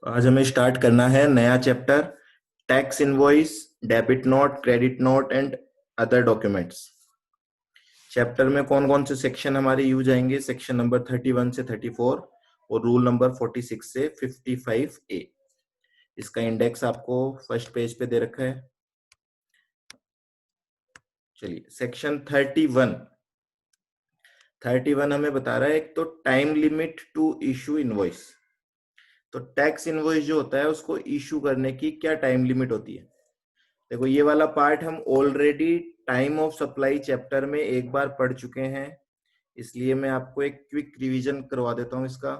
आज हमें स्टार्ट करना है नया chapter, tax invoice, debit note, credit note and other documents. Chapter में कौन कौन से सेक्शन हमारे यूज आएंगे? सेक्शन नंबर 31 से 34 और रूल नंबर 46 से 55A। इसका इंडेक्स आपको फर्स्ट पेज पे दे रखा है। चलिए, सेक्शन 31 हमें बता रहा है एक तो time limit to issue invoice. तो टैक्स इनवॉइस जो होता है उसको इशू करने की क्या टाइम लिमिट होती है? देखो, ये वाला पार्ट हम already time of supply chapter में एक बार पढ़ चुके हैं, इसलिए मैं आपको एक क्विक रिवीजन करवा देता हूं इसका।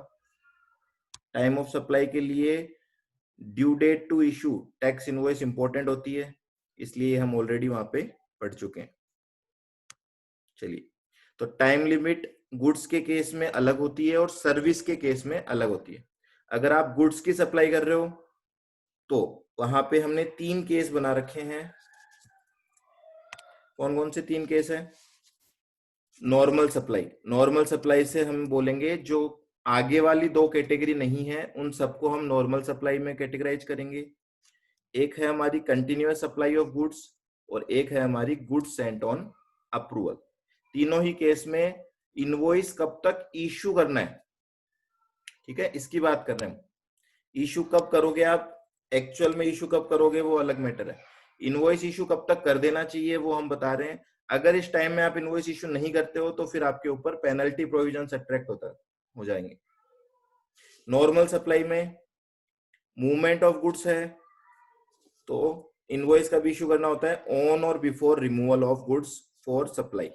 टाइम ऑफ सप्लाई के लिए due date to issue tax invoice important होती है, इसलिए हम ऑलरेडी वहां पे पढ़ चुके हैं। चलिए, तो टाइम लिमिट गुड्स के केस में अलग होती है और सर्विस के केस में अलग होती है। अगर आप गुड्स की सप्लाई कर रहे हो तो वहां पे हमने 3 केस बना रखे हैं। कौन कौन से 3 केस हैं? नॉर्मल सप्लाई से हम बोलेंगे जो आगे वाली 2 कैटेगरी नहीं है उन सबको हम नॉर्मल सप्लाई में कैटेगराइज करेंगे। एक है हमारी कंटिन्यूअस सप्लाई ऑफ गुड्स और एक है हमारी गुड्स सेंट ऑन अप्रूवल। तीनों ही केस में इनवॉइस कब तक इशू करना है, ठीक है, इसकी बात कर रहे हैं। इशू कब करोगे आप, एक्चुअल में इशू कब करोगे वो अलग मैटर है। इनवॉइस इशू कब तक कर देना चाहिए वो हम बता रहे हैं। अगर इस टाइम में आप इनवॉइस इशू नहीं करते हो तो फिर आपके ऊपर पेनल्टी प्रोविजन अट्रैक्ट हो जाएंगे। नॉर्मल सप्लाई में मूवमेंट ऑफ गुड्स है तो इनवॉइस कब इशू करना होता है? ऑन और before removal of goods for supply.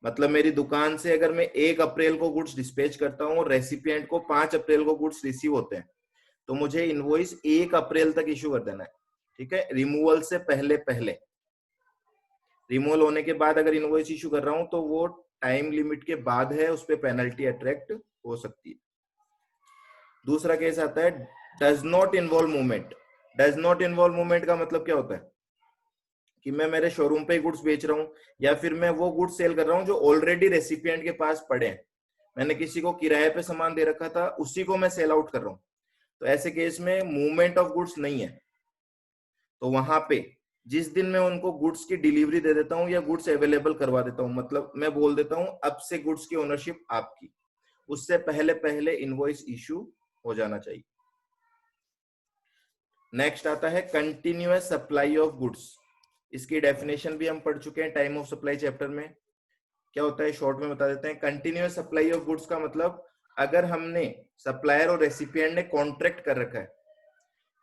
मतलब मेरी दुकान से अगर मैं 1 अप्रैल को गुड्स डिस्पैच करता हूँ और रेसिपिएंट को 5 अप्रैल को गुड्स रिसीव होते हैं तो मुझे इनवॉइस 1 अप्रैल तक इशू कर देना है, ठीक है, रिमूवल से पहले पहले। रिमूवल होने के बाद अगर इनवॉइस इशू कर रहा हूं तो वो टाइम लिमिट के बाद है, उस पर पेनल्टी अट्रैक्ट हो सकती है। दूसरा केस आता है does not involve movement. Does not involve movement का मतलब क्या होता है कि मैं मेरे शोरूम पे गुड्स बेच रहा हूं या फिर मैं वो गुड्स सेल कर रहा हूं जो ऑलरेडी रेसिपिएंट के पास पड़े हैं। मैंने किसी को किराए पे सामान दे रखा था, उसी को मैं सेल आउट कर रहा हूं, तो ऐसे केस में मूवमेंट ऑफ गुड्स नहीं है। तो वहां पे जिस दिन मैं उनको गुड्स की डिलीवरी दे देता हूं या गुड्स अवेलेबल करवा देता हूं, मतलब मैं बोल देता हूं अब से गुड्स की ओनरशिप आपकी, उससे पहले पहले इनवॉइस इशू हो जाना चाहिए। नेक्स्ट आता है कंटिन्यूअस सप्लाई ऑफ गुड्स। इसकी डेफिनेशन भी हम पढ़ चुके हैं टाइम ऑफ सप्लाई चैप्टर में। क्या होता है शॉर्ट में बता देते हैं। कंटिन्यूअस सप्लाई ऑफ गुड्स का मतलब अगर हमने सप्लायर और रेसिपिएंट ने कॉन्ट्रैक्ट कर रखा है।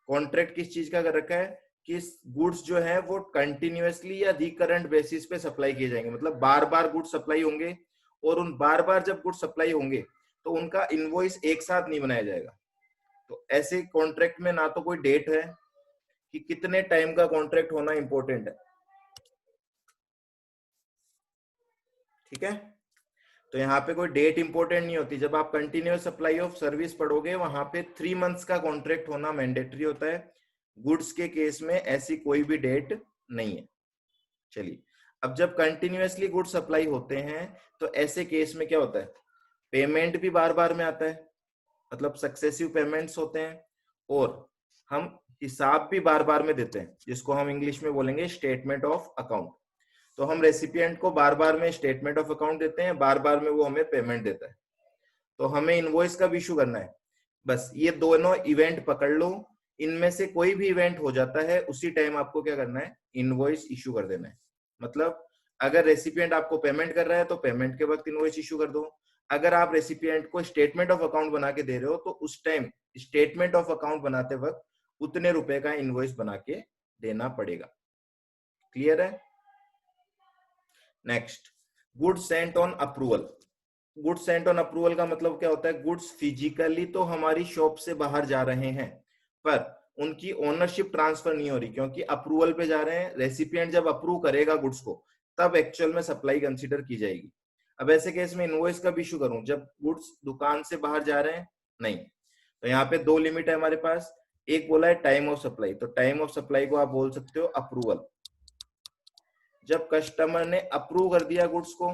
कॉन्ट्रैक्ट किस चीज का कर रखा है कि गुड्स जो है वो कंटिन्यूअसली या रिकरेंट बेसिस पे सप्लाई किए जाएंगे, मतलब बार बार गुड्स सप्लाई होंगे और उन बार बार जब गुड्स सप्लाई होंगे तो उनका इनवॉइस एक साथ नहीं बनाया जाएगा। तो ऐसे कॉन्ट्रैक्ट में ना तो कोई डेट है कि कितने टाइम का कॉन्ट्रैक्ट होना इंपॉर्टेंट है, ठीक है। तो यहाँ पे कोई डेट इंपॉर्टेंट नहीं होती। जब आप कंटिन्यूअस सप्लाई ऑफ सर्विस पढ़ोगे वहां पे 3 मंथ्स का कॉन्ट्रैक्ट होना मैंडेटरी होता है। गुड्स के केस में ऐसी कोई भी डेट नहीं है। चलिए, अब जब कंटिन्यूअसली गुड सप्लाई होते हैं तो ऐसे केस में क्या होता है, पेमेंट भी बार बार में आता है, मतलब सक्सेसिव पेमेंट्स होते हैं, और हम हिसाब भी बार बार में देते हैं जिसको हम इंग्लिश में बोलेंगे स्टेटमेंट ऑफ अकाउंट। तो हम रेसिपिएंट को बार बार में स्टेटमेंट ऑफ अकाउंट देते हैं, बार बार में वो हमें पेमेंट देता है। तो हमें इनवॉइस कब इशू करना है? बस ये दोनों इवेंट पकड़ लो, इनमें से कोई भी इवेंट हो जाता है उसी टाइम आपको क्या करना है, इनवॉइस इशू कर देना है। मतलब अगर रेसिपिएंट आपको पेमेंट कर रहा है तो पेमेंट के वक्त इनवॉइस इशू कर दो। अगर आप रेसिपिएंट को स्टेटमेंट ऑफ अकाउंट बना के दे रहे हो तो उस टाइम स्टेटमेंट ऑफ अकाउंट बनाते वक्त उतने रुपए का इनवॉइस बना के देना पड़ेगा। क्लियर है? Next, goods Saint on approval. Goods Saint on approval का मतलब क्या होता है? गुड्स फिजिकली तो हमारी शॉप से बाहर जा रहे हैं पर उनकी ओनरशिप ट्रांसफर नहीं हो रही, क्योंकि अप्रूवल पे जा रहे हैं। रेसिपिएंट जब अप्रूव करेगा गुड्स को तब एक्चुअल में सप्लाई कंसीडर की जाएगी। अब ऐसे केस में इनवॉइस कब इशू करूं? जब गुड्स दुकान से बाहर जा रहे हैं? नहीं। तो यहाँ पे 2 लिमिट है हमारे पास। एक बोला है टाइम ऑफ सप्लाई, तो टाइम ऑफ सप्लाई को आप बोल सकते हो अप्रूवल। जब कस्टमर ने अप्रूव कर दिया गुड्स को,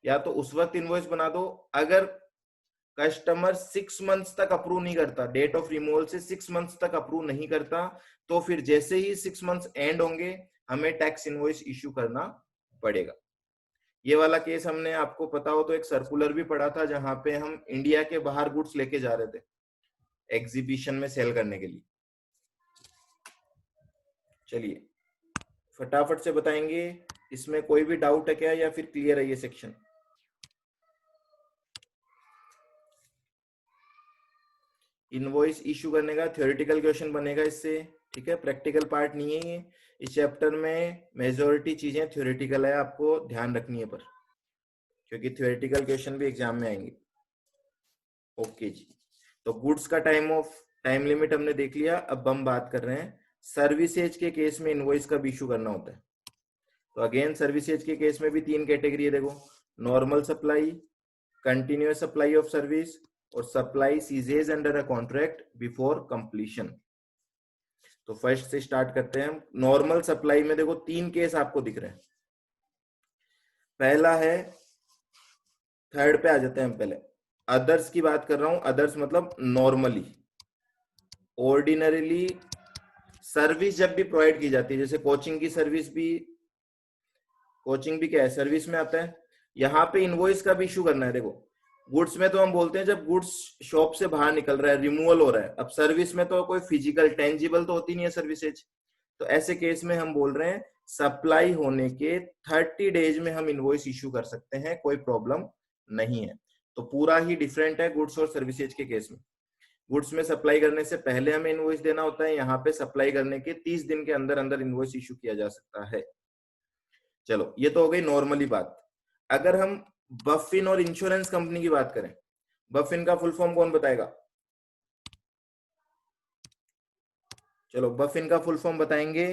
या तो उस वक्त इनवॉइस बना दो। अगर कस्टमर 6 मंथ्स तक अप्रूव नहीं करता, डेट ऑफ रिमूवल से 6 मंथ्स तक अप्रूव नहीं करता, तो फिर जैसे ही 6 मंथ्स एंड होंगे हमें टैक्स इनवॉइस इश्यू करना पड़ेगा। ये वाला केस हमने, आपको पता हो तो, एक सर्कुलर भी पढ़ा था जहां पे हम इंडिया के बाहर गुड्स लेके जा रहे थे एग्जीबिशन में सेल करने के लिए। चलिए फटाफट से बताएंगे, इसमें कोई भी डाउट है क्या या फिर क्लियर है ये सेक्शन? इनवॉइस इशू करने का थ्योरेटिकल क्वेश्चन बनेगा इससे, ठीक है, प्रैक्टिकल पार्ट नहीं है ये। इस चैप्टर में मेजॉरिटी चीजें थ्योरेटिकल है, आपको ध्यान रखनी है पर, क्योंकि थ्योरेटिकल क्वेश्चन भी एग्जाम में आएंगे। ओके जी, तो गुड्स का टाइम लिमिट हमने देख लिया। अब हम बात कर रहे हैं सर्विसेज के केस में इनवॉइस कब इशू करना होता है। तो अगेन सर्विसेज के केस में भी 3 कैटेगरी है, देखो, normal supply, continuous supply of service और supply ceases under a contract before completion. तो फर्स्ट से स्टार्ट करते हैं हम। नॉर्मल सप्लाई में देखो 3 केस आपको दिख रहे हैं। पहला है, थर्ड पे आ जाते हैं हम पहले, अदर्स की बात कर रहा हूं। अदर्स मतलब नॉर्मली, ऑर्डिनरीली सर्विस जब भी प्रोवाइड की जाती है, जैसे कोचिंग की सर्विस भी, कोचिंग भी क्या है, सर्विस में आता है। यहाँ पे इनवॉइस का भी इशू करना है। देखो गुड्स में तो हम बोलते हैं जब गुड्स शॉप से बाहर निकल रहा है, रिमूवल हो रहा है। अब सर्विस में तो कोई फिजिकल टेंजिबल तो होती नहीं है सर्विसेज, तो ऐसे केस में हम बोल रहे हैं सप्लाई होने के 30 डेज में हम इनवॉइस इशू कर सकते हैं, कोई प्रॉब्लम नहीं है। तो पूरा ही डिफरेंट है गुड्स और सर्विसेज के केस में। गुड्स में सप्लाई करने से पहले हमें इनवॉइस देना होता है, यहाँ पे सप्लाई करने के 30 दिन के अंदर अंदर इनवॉइस इशू किया जा सकता है। चलो ये तो हो गई नॉर्मली बात। अगर हम बफिन और इंश्योरेंस कंपनी की बात करें, बफिन का फुल फॉर्म कौन बताएगा? चलो बफिन का फुल फॉर्म बताएंगे।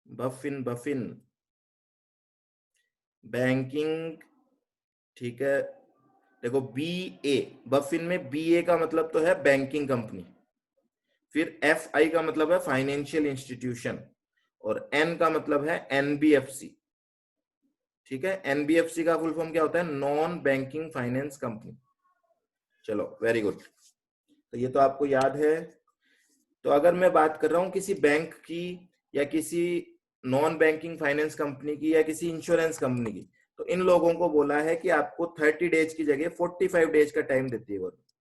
बफिन, बफिन बैंकिंग, ठीक है। देखो बी ए, बफिन में बी ए का मतलब तो है बैंकिंग कंपनी, फिर एफ आई का मतलब है फाइनेंशियल इंस्टीट्यूशन, और एन का मतलब है एनबीएफसी, ठीक है। एनबीएफसी का फुल फॉर्म क्या होता है? Non banking finance company. चलो वेरी गुड, तो ये तो आपको याद है। तो अगर मैं बात कर रहा हूं किसी बैंक की या किसी नॉन बैंकिंग फाइनेंस कंपनी की या किसी इंश्योरेंस कंपनी की, तो इन लोगों को बोला है कि आपको 30 डेज की जगह 45 डेज का टाइम देती है गवर्नमेंट,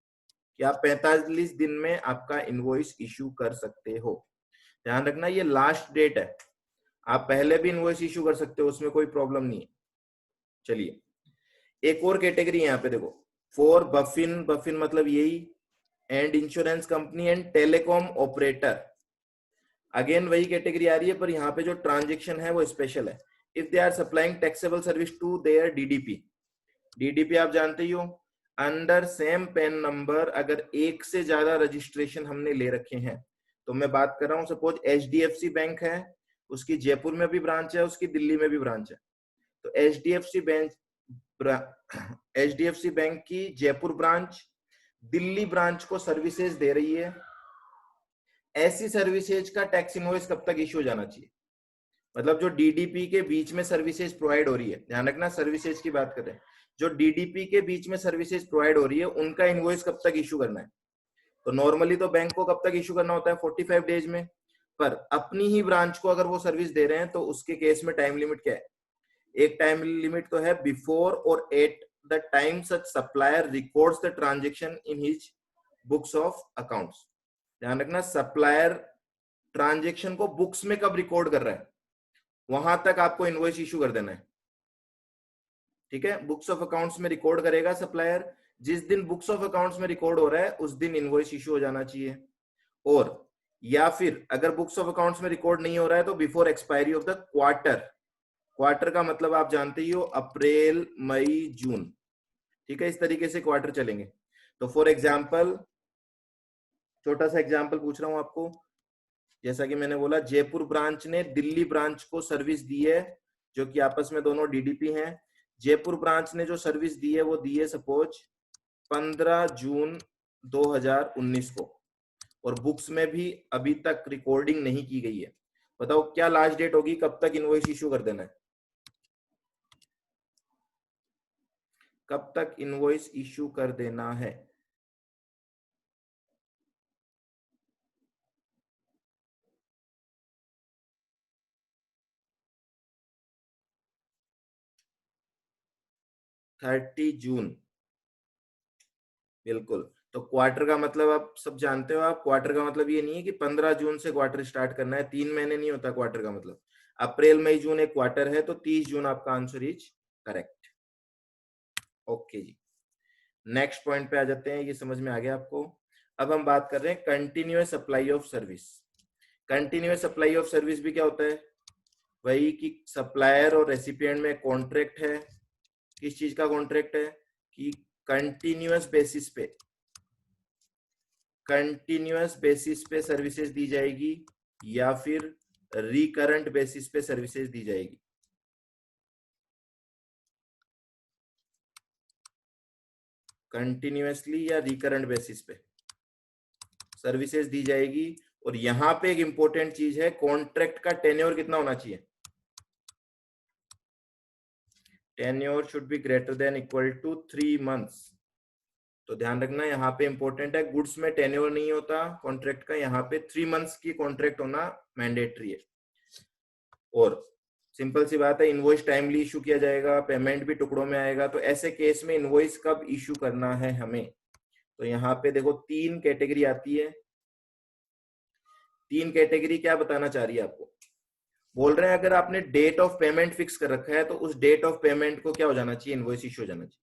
कि आप 45 दिन में आपका इनवॉइस इशू कर सकते हो। ध्यान रखना ये लास्ट डेट है, आप पहले भी इनवॉइस इशू कर सकते हो, उसमें कोई प्रॉब्लम नहीं है। चलिए एक और कैटेगरी यहाँ पे देखो, फॉर बफिन, बफिन मतलब यही, and insurance company and telecom operator. Again वही कैटेगरी आ रही है, पर यहाँ पे जो ट्रांजेक्शन है वो स्पेशल है। If they are supplying taxable service to their DDP, DDP आप जानते ही हो, अंडर सेम पेन नंबर अगर एक से ज्यादा रजिस्ट्रेशन हमने ले रखे हैं, तो मैं बात कर रहा हूं सपोज एचडीएफसी बैंक है, उसकी जयपुर में भी ब्रांच है, उसकी दिल्ली में भी ब्रांच है। तो एचडीएफसी बैंक की जयपुर ब्रांच दिल्ली ब्रांच को सर्विसेज दे रही है, ऐसी सर्विसेज का टैक्स इनवॉइस कब तक इश्यू हो जाना चाहिए? मतलब जो डीडीपी के बीच में सर्विसेज प्रोवाइड हो रही है, ध्यान रखना सर्विसेज की बात करें, जो डीडीपी के बीच में सर्विसेज प्रोवाइड हो रही है उनका इनवॉइस कब तक इशू करना है? तो नॉर्मली तो बैंक को कब तक इशू करना होता है? 45 डेज में, पर अपनी ही ब्रांच को अगर वो सर्विस दे रहे हैं तो उसके केस में टाइम लिमिट क्या है? एक टाइम लिमिट तो है बिफोर और at the time such supplier records the transaction in his books of accounts. ध्यान रखना सप्लायर ट्रांजेक्शन को बुक्स में कब रिकॉर्ड कर रहा है, वहां तक आपको इनवॉइस इशू कर देना है, ठीक है। बुक्स ऑफ अकाउंट्स में रिकॉर्ड करेगा सप्लायर, जिस दिन बुक्स ऑफ अकाउंट्स में रिकॉर्ड हो रहा है उस दिन इनवॉइस इशू हो जाना चाहिए। और या फिर अगर बुक्स ऑफ अकाउंट्स में रिकॉर्ड नहीं हो रहा है तो before expiry of the quarter, quarter का मतलब आप जानते ही हो अप्रैल मई जून, ठीक है। इस तरीके से क्वार्टर चलेंगे। तो फॉर एग्जाम्पल, छोटा सा एग्जाम्पल पूछ रहा हूं आपको, जैसा कि मैंने बोला जयपुर ब्रांच ने दिल्ली ब्रांच को सर्विस दी है, जो कि आपस में दोनों डीडीपी हैं। जयपुर ब्रांच ने जो सर्विस दी है वो दी है सपोज 15 जून 2019 को, और बुक्स में भी अभी तक रिकॉर्डिंग नहीं की गई है। बताओ क्या लास्ट डेट होगी, कब तक इनवॉइस इशू कर देना है, कब तक इनवॉइस इशू कर देना है? जून 30। बिल्कुल। तो क्वार्टर का मतलब आप सब जानते हो, आप क्वार्टर का मतलब ये नहीं है कि 15 जून से क्वार्टर स्टार्ट करना है, 3 महीने नहीं होता क्वार्टर का मतलब। अप्रैल मई जून एक क्वार्टर है, तो 30 जून आपका आंसर इज करेक्ट। ओके जी, नेक्स्ट पॉइंट पे आ जाते हैं, ये समझ में आ गया आपको। अब हम बात कर रहे हैं continuous supply of service. Continuous supply of service भी क्या होता है, वही कि सप्लायर और रेसिपिएंट में कॉन्ट्रैक्ट है। किस चीज का कॉन्ट्रैक्ट है, कि कंटिन्यूअस बेसिस पे सर्विसेज दी जाएगी या फिर रिकरेंट बेसिस पे सर्विसेज दी जाएगी। कंटिन्यूअसली या रिकरेंट बेसिस पे सर्विसेज दी जाएगी। और यहां पे एक इंपॉर्टेंट चीज है, कॉन्ट्रैक्ट का टेन्योर कितना होना चाहिए, tenure should be greater than equal to 3 months. तो ध्यान रखना यहाँ पे इंपॉर्टेंट है, गुड्स में टेन्योर नहीं होता कॉन्ट्रैक्ट का, यहाँ पे 3 मंथ्स की कॉन्ट्रैक्ट होना मैंडेटरी है। और सिंपल सी बात है, इनवॉइस टाइमली इशू किया जाएगा, पेमेंट भी टुकड़ों में आएगा। तो ऐसे केस में इनवॉइस कब इशू करना है हमें, तो यहाँ पे देखो 3 कैटेगरी आती है। 3 कैटेगरी क्या बताना चाह रही है आपको, बोल रहे हैं अगर आपने डेट ऑफ पेमेंट फिक्स कर रखा है तो उस डेट ऑफ पेमेंट को क्या हो जाना चाहिए, इनवॉइस इशू हो जाना चाहिए।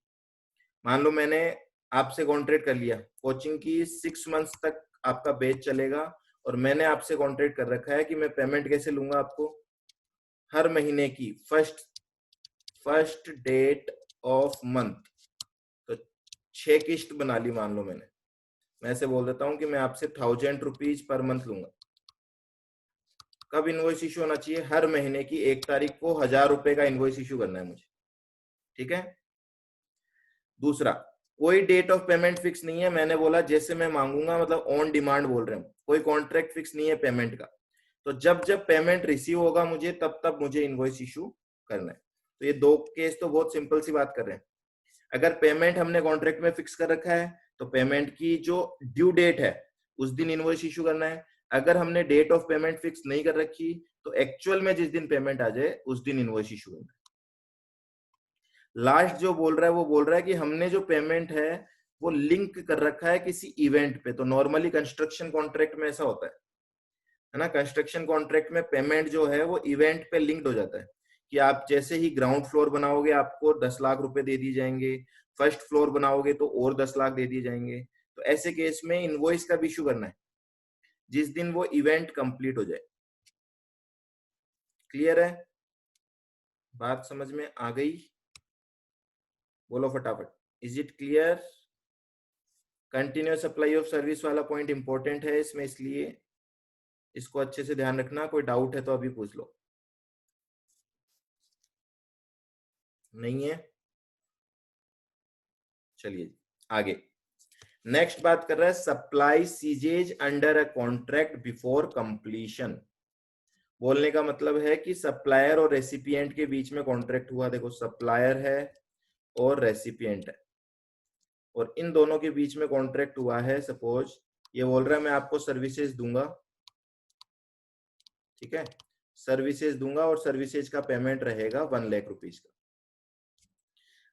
मान लो मैंने आपसे कॉन्ट्रैक्ट कर लिया, कोचिंग की 6 मंथ्स तक आपका बैच चलेगा, और मैंने आपसे कॉन्ट्रैक्ट कर रखा है कि मैं पेमेंट कैसे लूंगा आपको, हर महीने की फर्स्ट डेट ऑफ मंथ। तो 6 किस्त बना ली मान लो मैंने, मैं ऐसे बोल देता हूं कि मैं आपसे 1000 रुपीज पर मंथ लूंगा। कब इनवॉइस इशू होना चाहिए, हर महीने की 1 तारीख को 1000 रुपए का इनवॉइस इशू करना है मुझे, ठीक है। दूसरा, कोई डेट ऑफ पेमेंट फिक्स नहीं है, मैंने बोला जैसे मैं मांगूंगा, मतलब ऑन डिमांड बोल रहे हैं, कोई कॉन्ट्रैक्ट फिक्स नहीं है पेमेंट का। तो जब जब पेमेंट रिसीव होगा मुझे, तब तब मुझे इनवॉइस इशू करना है। तो ये 2 केस तो बहुत सिंपल सी बात कर रहे हैं। अगर पेमेंट हमने कॉन्ट्रैक्ट में फिक्स कर रखा है तो पेमेंट की जो ड्यू डेट है उस दिन इनवॉइस इशू करना है। अगर हमने डेट ऑफ पेमेंट फिक्स नहीं कर रखी तो एक्चुअल में जिस दिन पेमेंट आ जाए उस दिन इनवॉइस इशू करना है। लास्ट जो बोल रहा है वो बोल रहा है कि हमने जो पेमेंट है वो लिंक कर रखा है किसी इवेंट पे। तो नॉर्मली कंस्ट्रक्शन कॉन्ट्रैक्ट में ऐसा होता है ना, कंस्ट्रक्शन कॉन्ट्रैक्ट में पेमेंट जो है वो इवेंट पे लिंक्ड हो जाता है, कि आप जैसे ही ग्राउंड फ्लोर बनाओगे आपको 10 लाख रुपए दे दिए जाएंगे, फर्स्ट फ्लोर बनाओगे तो और 10 लाख दे दिए जाएंगे। तो ऐसे केस में इनवॉइस का इशू करना है जिस दिन वो इवेंट कंप्लीट हो जाए। क्लियर है, बात समझ में आ गई, बोलो फटाफट, is it clear? Continuous supply of service वाला पॉइंट इंपॉर्टेंट है इसमें, इसलिए इसको अच्छे से ध्यान रखना। कोई डाउट है तो अभी पूछ लो, नहीं है चलिए आगे। नेक्स्ट बात कर रहा है supply ceases under a contract before completion. बोलने का मतलब है कि सप्लायर और रेसिपिएंट के बीच में कॉन्ट्रैक्ट हुआ, देखो सप्लायर है और रेसिपिएंट है, और इन दोनों के बीच में कॉन्ट्रैक्ट हुआ है। सपोज ये बोल रहा है मैं आपको सर्विसेज दूंगा, ठीक है, सर्विसेज दूंगा और सर्विसेज का पेमेंट रहेगा 1 लाख रुपीज का।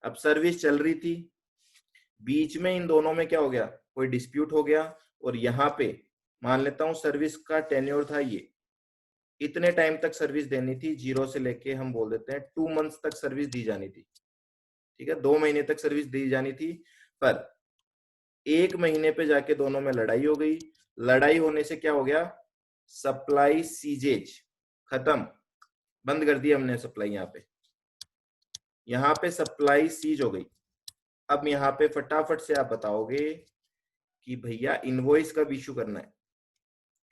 अब सर्विस चल रही थी, बीच में इन दोनों में क्या हो गया, कोई डिस्प्यूट हो गया, और यहाँ पे मान लेता हूं सर्विस का टेन्योर था ये, इतने टाइम तक सर्विस देनी थी, 0 से लेके हम बोल देते हैं 2 मंथ्स तक सर्विस दी जानी थी, ठीक है, 2 महीने तक सर्विस दी जानी थी। पर 1 महीने पे जाके दोनों में लड़ाई हो गई, लड़ाई होने से क्या हो गया, सप्लाई सीजेज खत्म, बंद कर दी हमने सप्लाई। यहाँ पे सप्लाई सीज हो गई। अब यहाँ पे फटाफट से आप बताओगे कि भैया इनवॉइस कब इशू करना है,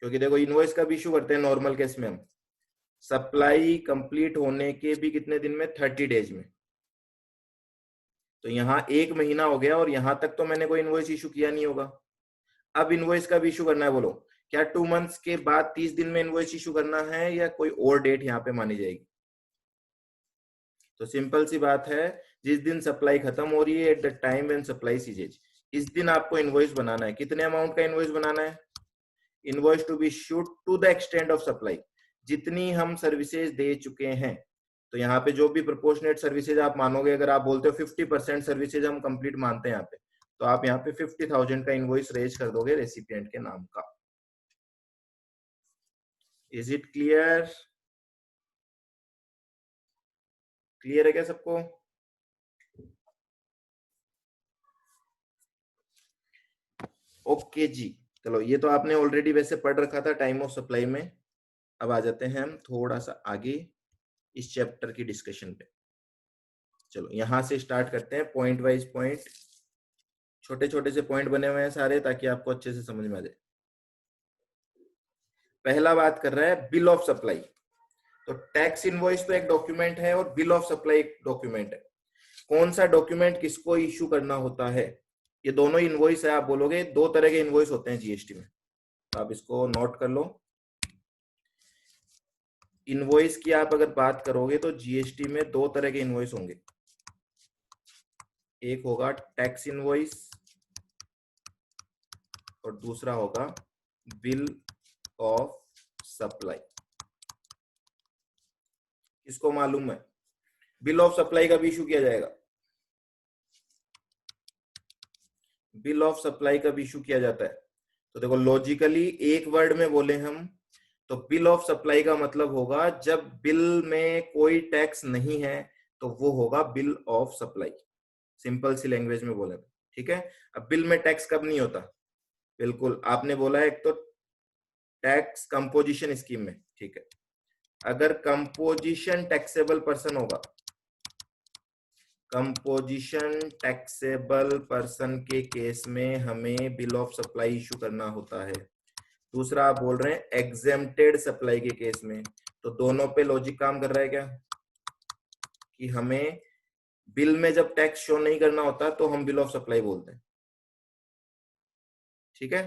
क्योंकि देखो इनवॉइस कब इशू करते हैं नॉर्मल केस में हम, सप्लाई कंप्लीट होने के भी कितने दिन में, 30 डेज में। तो यहाँ 1 महीना हो गया और यहाँ तक तो मैंने कोई इनवॉइस इशू किया नहीं होगा। अब इनवॉइस कब इशू करना है बोलो, क्या 2 मंथ्स के बाद 30 दिन में इनवॉइस इशू करना है या कोई और डेट यहाँ पे मानी जाएगी? तो सिंपल सी बात है, जिस दिन सप्लाई खत्म हो रही है at the time when supply सीजेज, इस दिन आपको इनवॉइस बनाना है। कितने अमाउंट का इनवॉइस बनाना है? Invoice to be issued to the extend of supply, जितनी हम सर्विसेज दे चुके हैं। तो यहाँ पे जो भी प्रोपोर्शनेट सर्विसेज आप मानोगे, अगर आप बोलते हो 50% सर्विसेज हम कंप्लीट मानते हैं यहाँ पे, तो आप यहाँ पे 50,000 का इनवॉइस रेज कर दोगे रेसिपिएंट के नाम का। Is it clear? क्लियर है क्या सबको? ओके जी, चलो ये तो आपने ऑलरेडी वैसे पढ़ रखा था टाइम ऑफ सप्लाई में। अब आ जाते हैं हम थोड़ा सा आगे इस चैप्टर की डिस्कशन पे। चलो यहां से स्टार्ट करते हैं, पॉइंट वाइज पॉइंट, छोटे छोटे से पॉइंट बने हुए हैं सारे, ताकि आपको अच्छे से समझ में आ जाए। पहला बात कर रहा है बिल ऑफ सप्लाई। तो टैक्स इनवॉइस तो एक डॉक्यूमेंट है और बिल ऑफ सप्लाई एक डॉक्यूमेंट है। कौन सा डॉक्यूमेंट किसको इश्यू करना होता है? ये दोनों इनवॉइस है। आप बोलोगे दो तरह के इनवॉइस होते हैं जीएसटी में, तो आप इसको नोट कर लो। इनवॉइस की आप अगर बात करोगे तो जीएसटी में दो तरह के इनवॉइस होंगे। एक होगा टैक्स इनवॉइस और दूसरा होगा बिल ऑफ सप्लाई। किसको मालूम है बिल ऑफ सप्लाई कब इशू किया जाएगा? बिल ऑफ सप्लाई कब इशू किया जाता है? तो देखो लॉजिकली एक वर्ड में बोले हम तो बिल ऑफ सप्लाई का मतलब होगा जब बिल में कोई टैक्स नहीं है तो वो होगा बिल ऑफ सप्लाई, सिंपल सी लैंग्वेज में बोले तो। ठीक है, अब बिल में टैक्स कब नहीं होता? बिल्कुल आपने बोला है, एक तो टैक्स कंपोजिशन स्कीम में, ठीक है, अगर कंपोजिशन टैक्सेबल पर्सन होगा, कंपोजिशन टैक्सेबल पर्सन के केस में हमें बिल ऑफ सप्लाई इशू करना होता है। दूसरा आप बोल रहे हैं एग्जेम्प्टेड सप्लाई के केस में, तो दोनों पे लॉजिक काम कर रहा है क्या कि हमें बिल में जब टैक्स शो नहीं करना होता तो हम बिल ऑफ सप्लाई बोलते हैं। ठीक है,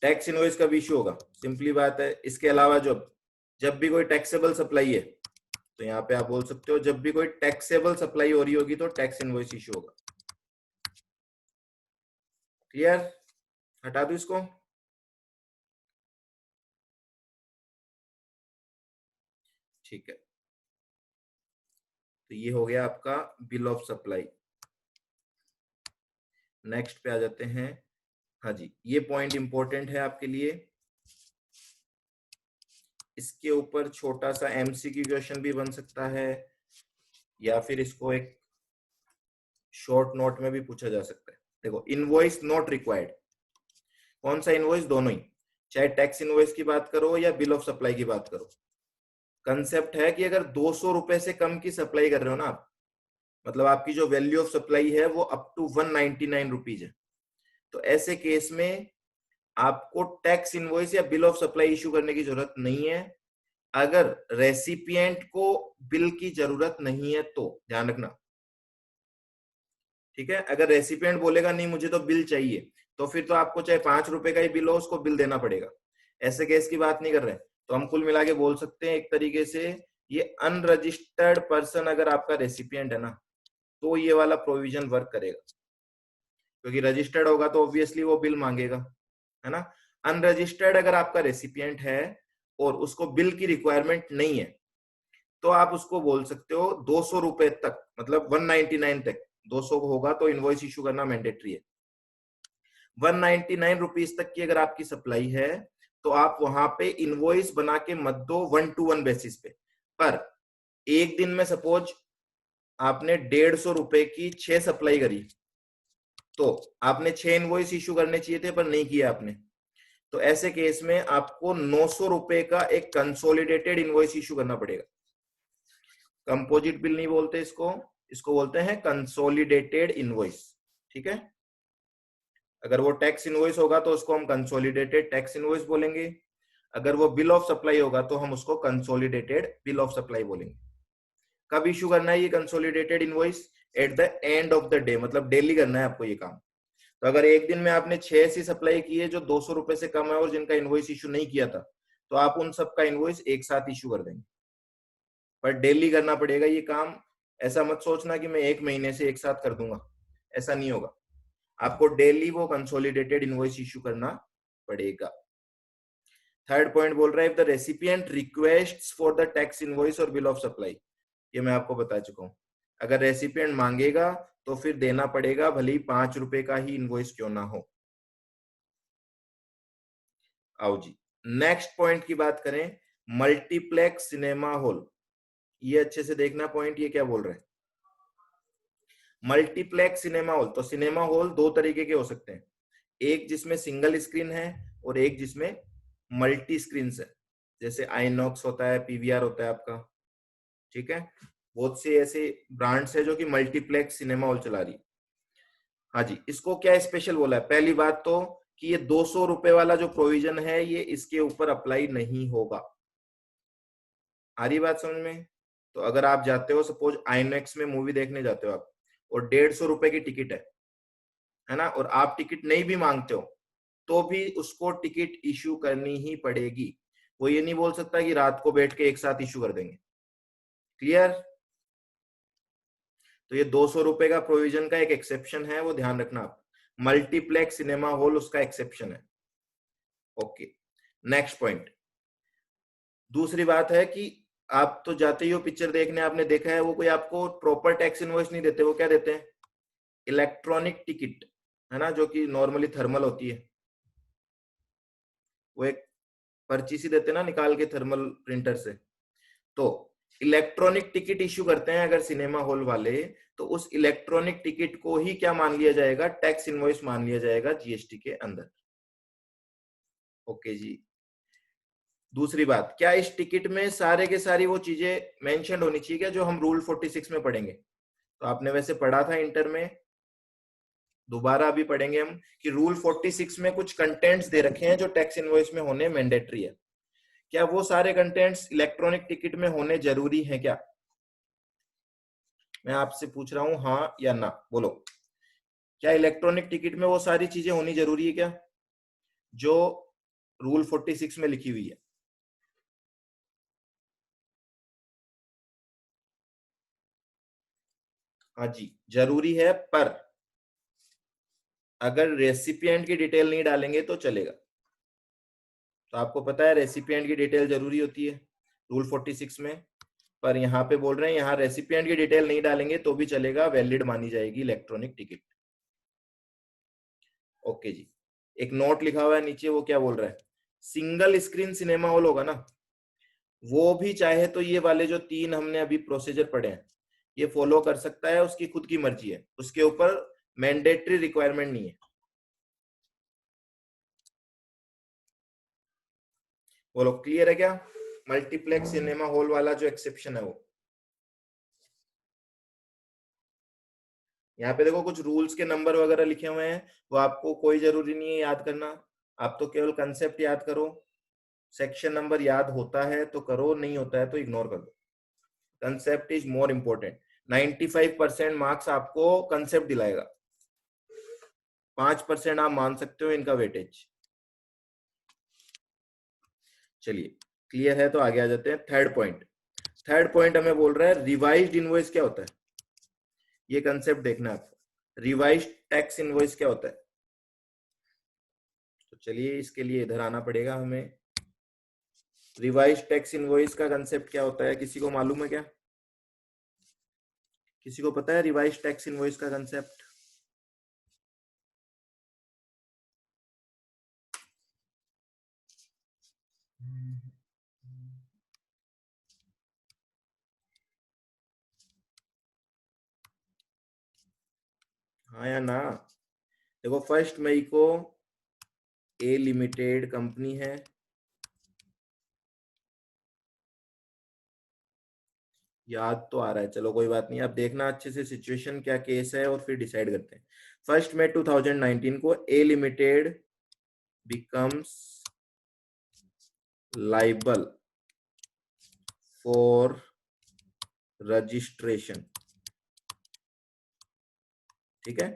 टैक्स इनवॉइस कब इशू होगा? सिंपली बात है, इसके अलावा जब भी कोई टैक्सेबल सप्लाई है तो यहाँ पे आप बोल सकते हो जब भी कोई टैक्सेबल सप्लाई हो रही होगी तो टैक्स इनवॉइस इशू होगा। क्लियर? हटा दो इसको। ठीक है, तो ये हो गया आपका बिल ऑफ सप्लाई। नेक्स्ट पे आ जाते हैं। हाँ जी, ये पॉइंट इंपॉर्टेंट है आपके लिए, इसके ऊपर छोटा सा एमसीक्यू क्वेश्चन भी बन सकता है या फिर इसको एक शॉर्ट नोट में भी पूछा जा सकता है। देखो इनवॉइस नॉट रिक्वायर्ड, कौन सा इनवॉइस? दोनों ही, चाहे टैक्स इनवॉइस की बात करो या बिल ऑफ सप्लाई की बात करो। कंसेप्ट है कि अगर 200 रुपए से कम की सप्लाई कर रहे हो ना आप, मतलब आपकी जो वैल्यू ऑफ सप्लाई है वो अप टू 199 रुपीज है, तो ऐसे केस में आपको टैक्स इनवॉइस या बिल ऑफ सप्लाई इशू करने की जरूरत नहीं है। अगर रेसिपिएंट को बिल की जरूरत नहीं है तो ध्यान रखना। ठीक है, अगर रेसिपिएंट बोलेगा नहीं मुझे तो बिल चाहिए, तो फिर तो आपको चाहे 5 रुपए का ही बिल हो उसको बिल देना पड़ेगा। ऐसे केस की बात नहीं कर रहे हैं, तो हम कुल मिला के बोल सकते हैं एक तरीके से ये अनरजिस्टर्ड पर्सन अगर आपका रेसिपिएंट है ना तो ये वाला प्रोविजन वर्क करेगा, क्योंकि रजिस्टर्ड होगा तो ऑब्वियसली वो बिल मांगेगा, है ना। अनरजिस्टर्ड अगर आपका रेसिपिएंट है और उसको बिल की रिक्वायरमेंट नहीं है तो आप उसको बोल सकते हो 200 रुपए तक, मतलब 199 तक, 200 होगा तो इनवॉइस इशू करना मैंडेटरी है। 199 रुपीज तक की अगर आपकी सप्लाई है तो आप वहां पे इनवॉइस बना के मत दो 1-to-1 बेसिस पे, पर एक दिन में सपोज आपने 150 रुपए की 6 सप्लाई करी तो आपने 6 इनवॉइस इशू करने चाहिए थे पर नहीं किया आपने, तो ऐसे केस में आपको 900 रुपए का एक कंसोलिडेटेड इनवॉइस इशू करना पड़ेगा। कंपोजिट बिल नहीं बोलते इसको, इसको बोलते हैं कंसोलिडेटेड इनवॉइस। ठीक है, अगर वो टैक्स इनवॉइस होगा तो उसको हम कंसोलिडेटेड टैक्स इनवॉइस बोलेंगे, अगर वो बिल ऑफ सप्लाई होगा तो हम उसको कंसोलिडेटेड बिल ऑफ सप्लाई बोलेंगे। कब इशू करना है ये consolidated invoice? At the end of the day, मतलब डेली करना है आपको ये काम। तो अगर एक दिन में आपने 6 ऐसी सप्लाई की है जो 200 रुपए से कम है और जिनका इनवॉइस इशू नहीं किया था, तो आप उन सबका इनवॉइस एक साथ इशू कर देंगे। पर डेली करना पड़ेगा ये काम। ऐसा मत सोचना कि मैं एक महीने से एक साथ कर दूंगा, ऐसा नहीं होगा। आपको डेली वो कंसोलिडेटेड इनवॉइस इशू करना पड़ेगा। थर्ड पॉइंट बोल रहा है, if the recipient requests for the tax invoice और बिल ऑफ सप्लाई, ये मैं आपको बता चुका हूं। अगर रेसिपिएंट मांगेगा तो फिर देना पड़ेगा, भले ही 5 रुपए का ही इनवॉइस क्यों ना हो। आओ जी, नेक्स्ट पॉइंट की बात करें, मल्टीप्लेक्स सिनेमा हॉल। ये अच्छे से देखना पॉइंट, ये क्या बोल रहे हैं। मल्टीप्लेक्स सिनेमा हॉल, तो सिनेमा हॉल दो तरीके के हो सकते हैं, एक जिसमें सिंगल स्क्रीन है और एक जिसमें मल्टी स्क्रीन है। जैसे आईनॉक्स होता है, पीवीआर होता है आपका, ठीक है। बहुत से ऐसे ब्रांड्स है जो कि मल्टीप्लेक्स सिनेमा हॉल चला रही है। हाँ जी, इसको क्या स्पेशल बोला है, पहली बात तो कि ये 200 रुपए वाला जो प्रोविजन है ये इसके ऊपर अप्लाई नहीं होगा। आ रही बात समझ में। तो अगर आप जाते हो, सपोज आईनॉक्स में मूवी देखने जाते हो आप, और 150 रुपए की टिकट है ना, और आप टिकट नहीं भी मांगते हो तो भी उसको टिकट इशू करनी ही पड़ेगी। वो ये नहीं बोल सकता कि रात को बैठ के एक साथ इशू कर देंगे। क्लियर। तो ये 200 रुपए का प्रोविजन का एक एक्सेप्शन है, वो ध्यान रखना आप। मल्टीप्लेक्स सिनेमा हॉल उसका एक्सेप्शन है। Okay, next point. दूसरी बात है कि आप तो जाते ही हो पिक्चर देखने, आपने देखा है वो कोई आपको प्रॉपर टैक्स इनवॉइस नहीं देते, वो क्या देते हैं, इलेक्ट्रॉनिक टिकट, है ना, जो कि नॉर्मली थर्मल होती है। वो एक पर्ची सी देते ना निकाल के थर्मल प्रिंटर से। तो इलेक्ट्रॉनिक टिकट इश्यू करते हैं अगर सिनेमा हॉल वाले, तो उस इलेक्ट्रॉनिक टिकट को ही क्या मान लिया जाएगा, टैक्स इनवॉइस मान लिया जाएगा जीएसटी के अंदर। ओके जी। दूसरी बात, क्या इस टिकट में सारे के सारी वो चीजें मेंशन होनी चाहिए क्या जो हम रूल 46 में पढ़ेंगे। तो आपने वैसे पढ़ा था इंटर में, दोबारा अभी पढ़ेंगे हम कि रूल 46 में कुछ कंटेंट्स दे रखे हैं जो टैक्स इनवॉइस में होने मैंडेटरी है। क्या वो सारे कंटेंट्स इलेक्ट्रॉनिक टिकट में होने जरूरी है क्या, मैं आपसे पूछ रहा हूं, हाँ या ना बोलो। क्या इलेक्ट्रॉनिक टिकट में वो सारी चीजें होनी जरूरी है क्या जो रूल 46 में लिखी हुई है। हाँ जी जरूरी है, पर अगर रेसिपिएंट की डिटेल नहीं डालेंगे तो चलेगा। तो आपको पता है रेसिपिएंट की डिटेल जरूरी होती है रूल 46 में, पर यहाँ पे बोल रहे हैं यहाँ रेसिपिएंट की डिटेल नहीं डालेंगे तो भी चलेगा, वैलिड मानी जाएगी इलेक्ट्रॉनिक टिकट। ओके जी, एक नोट लिखा हुआ है नीचे, वो क्या बोल रहा है, सिंगल स्क्रीन सिनेमा हॉल होगा ना, वो भी चाहे तो ये वाले जो 3 हमने अभी प्रोसीजर पढ़े हैं ये फॉलो कर सकता है, उसकी खुद की मर्जी है, उसके ऊपर मैंडेटरी रिक्वायरमेंट नहीं है। बोलो क्लियर है क्या, मल्टीप्लेक्स सिनेमा हॉल वाला जो एक्सेप्शन है वो। यहाँ पे देखो कुछ रूल्स के नंबर वगैरह लिखे हुए हैं, वो आपको कोई जरूरी नहीं है याद करना, आप तो केवल कंसेप्ट याद करो। सेक्शन नंबर याद होता है तो करो, नहीं होता है तो इग्नोर कर दो। Concept is more important. 95% marks आपको कंसेप्ट दिलाएगा, 5% आप मान सकते हो इनका वेटेज। चलिए क्लियर है, तो आगे आ जाते हैं थर्ड पॉइंट। थर्ड पॉइंट हमें बोल रहा है रिवाइज्ड इनवॉइस क्या होता है, ये कंसेप्ट देखना है आपको। रिवाइज्ड टैक्स इनवॉइस क्या होता है, तो चलिए इसके लिए इधर आना पड़ेगा हमें। रिवाइज्ड टैक्स इनवॉइस का कंसेप्ट क्या होता है, किसी को मालूम है क्या, किसी को पता है रिवाइज्ड टैक्स इनवॉइस का कंसेप्ट। हाँ या ना। देखो 1 मई को ए लिमिटेड कंपनी है, याद तो आ रहा है, चलो कोई बात नहीं, आप देखना अच्छे से सिचुएशन क्या केस है और फिर डिसाइड करते हैं। 1 मई 2019 को A limited becomes liable for registration, ठीक है।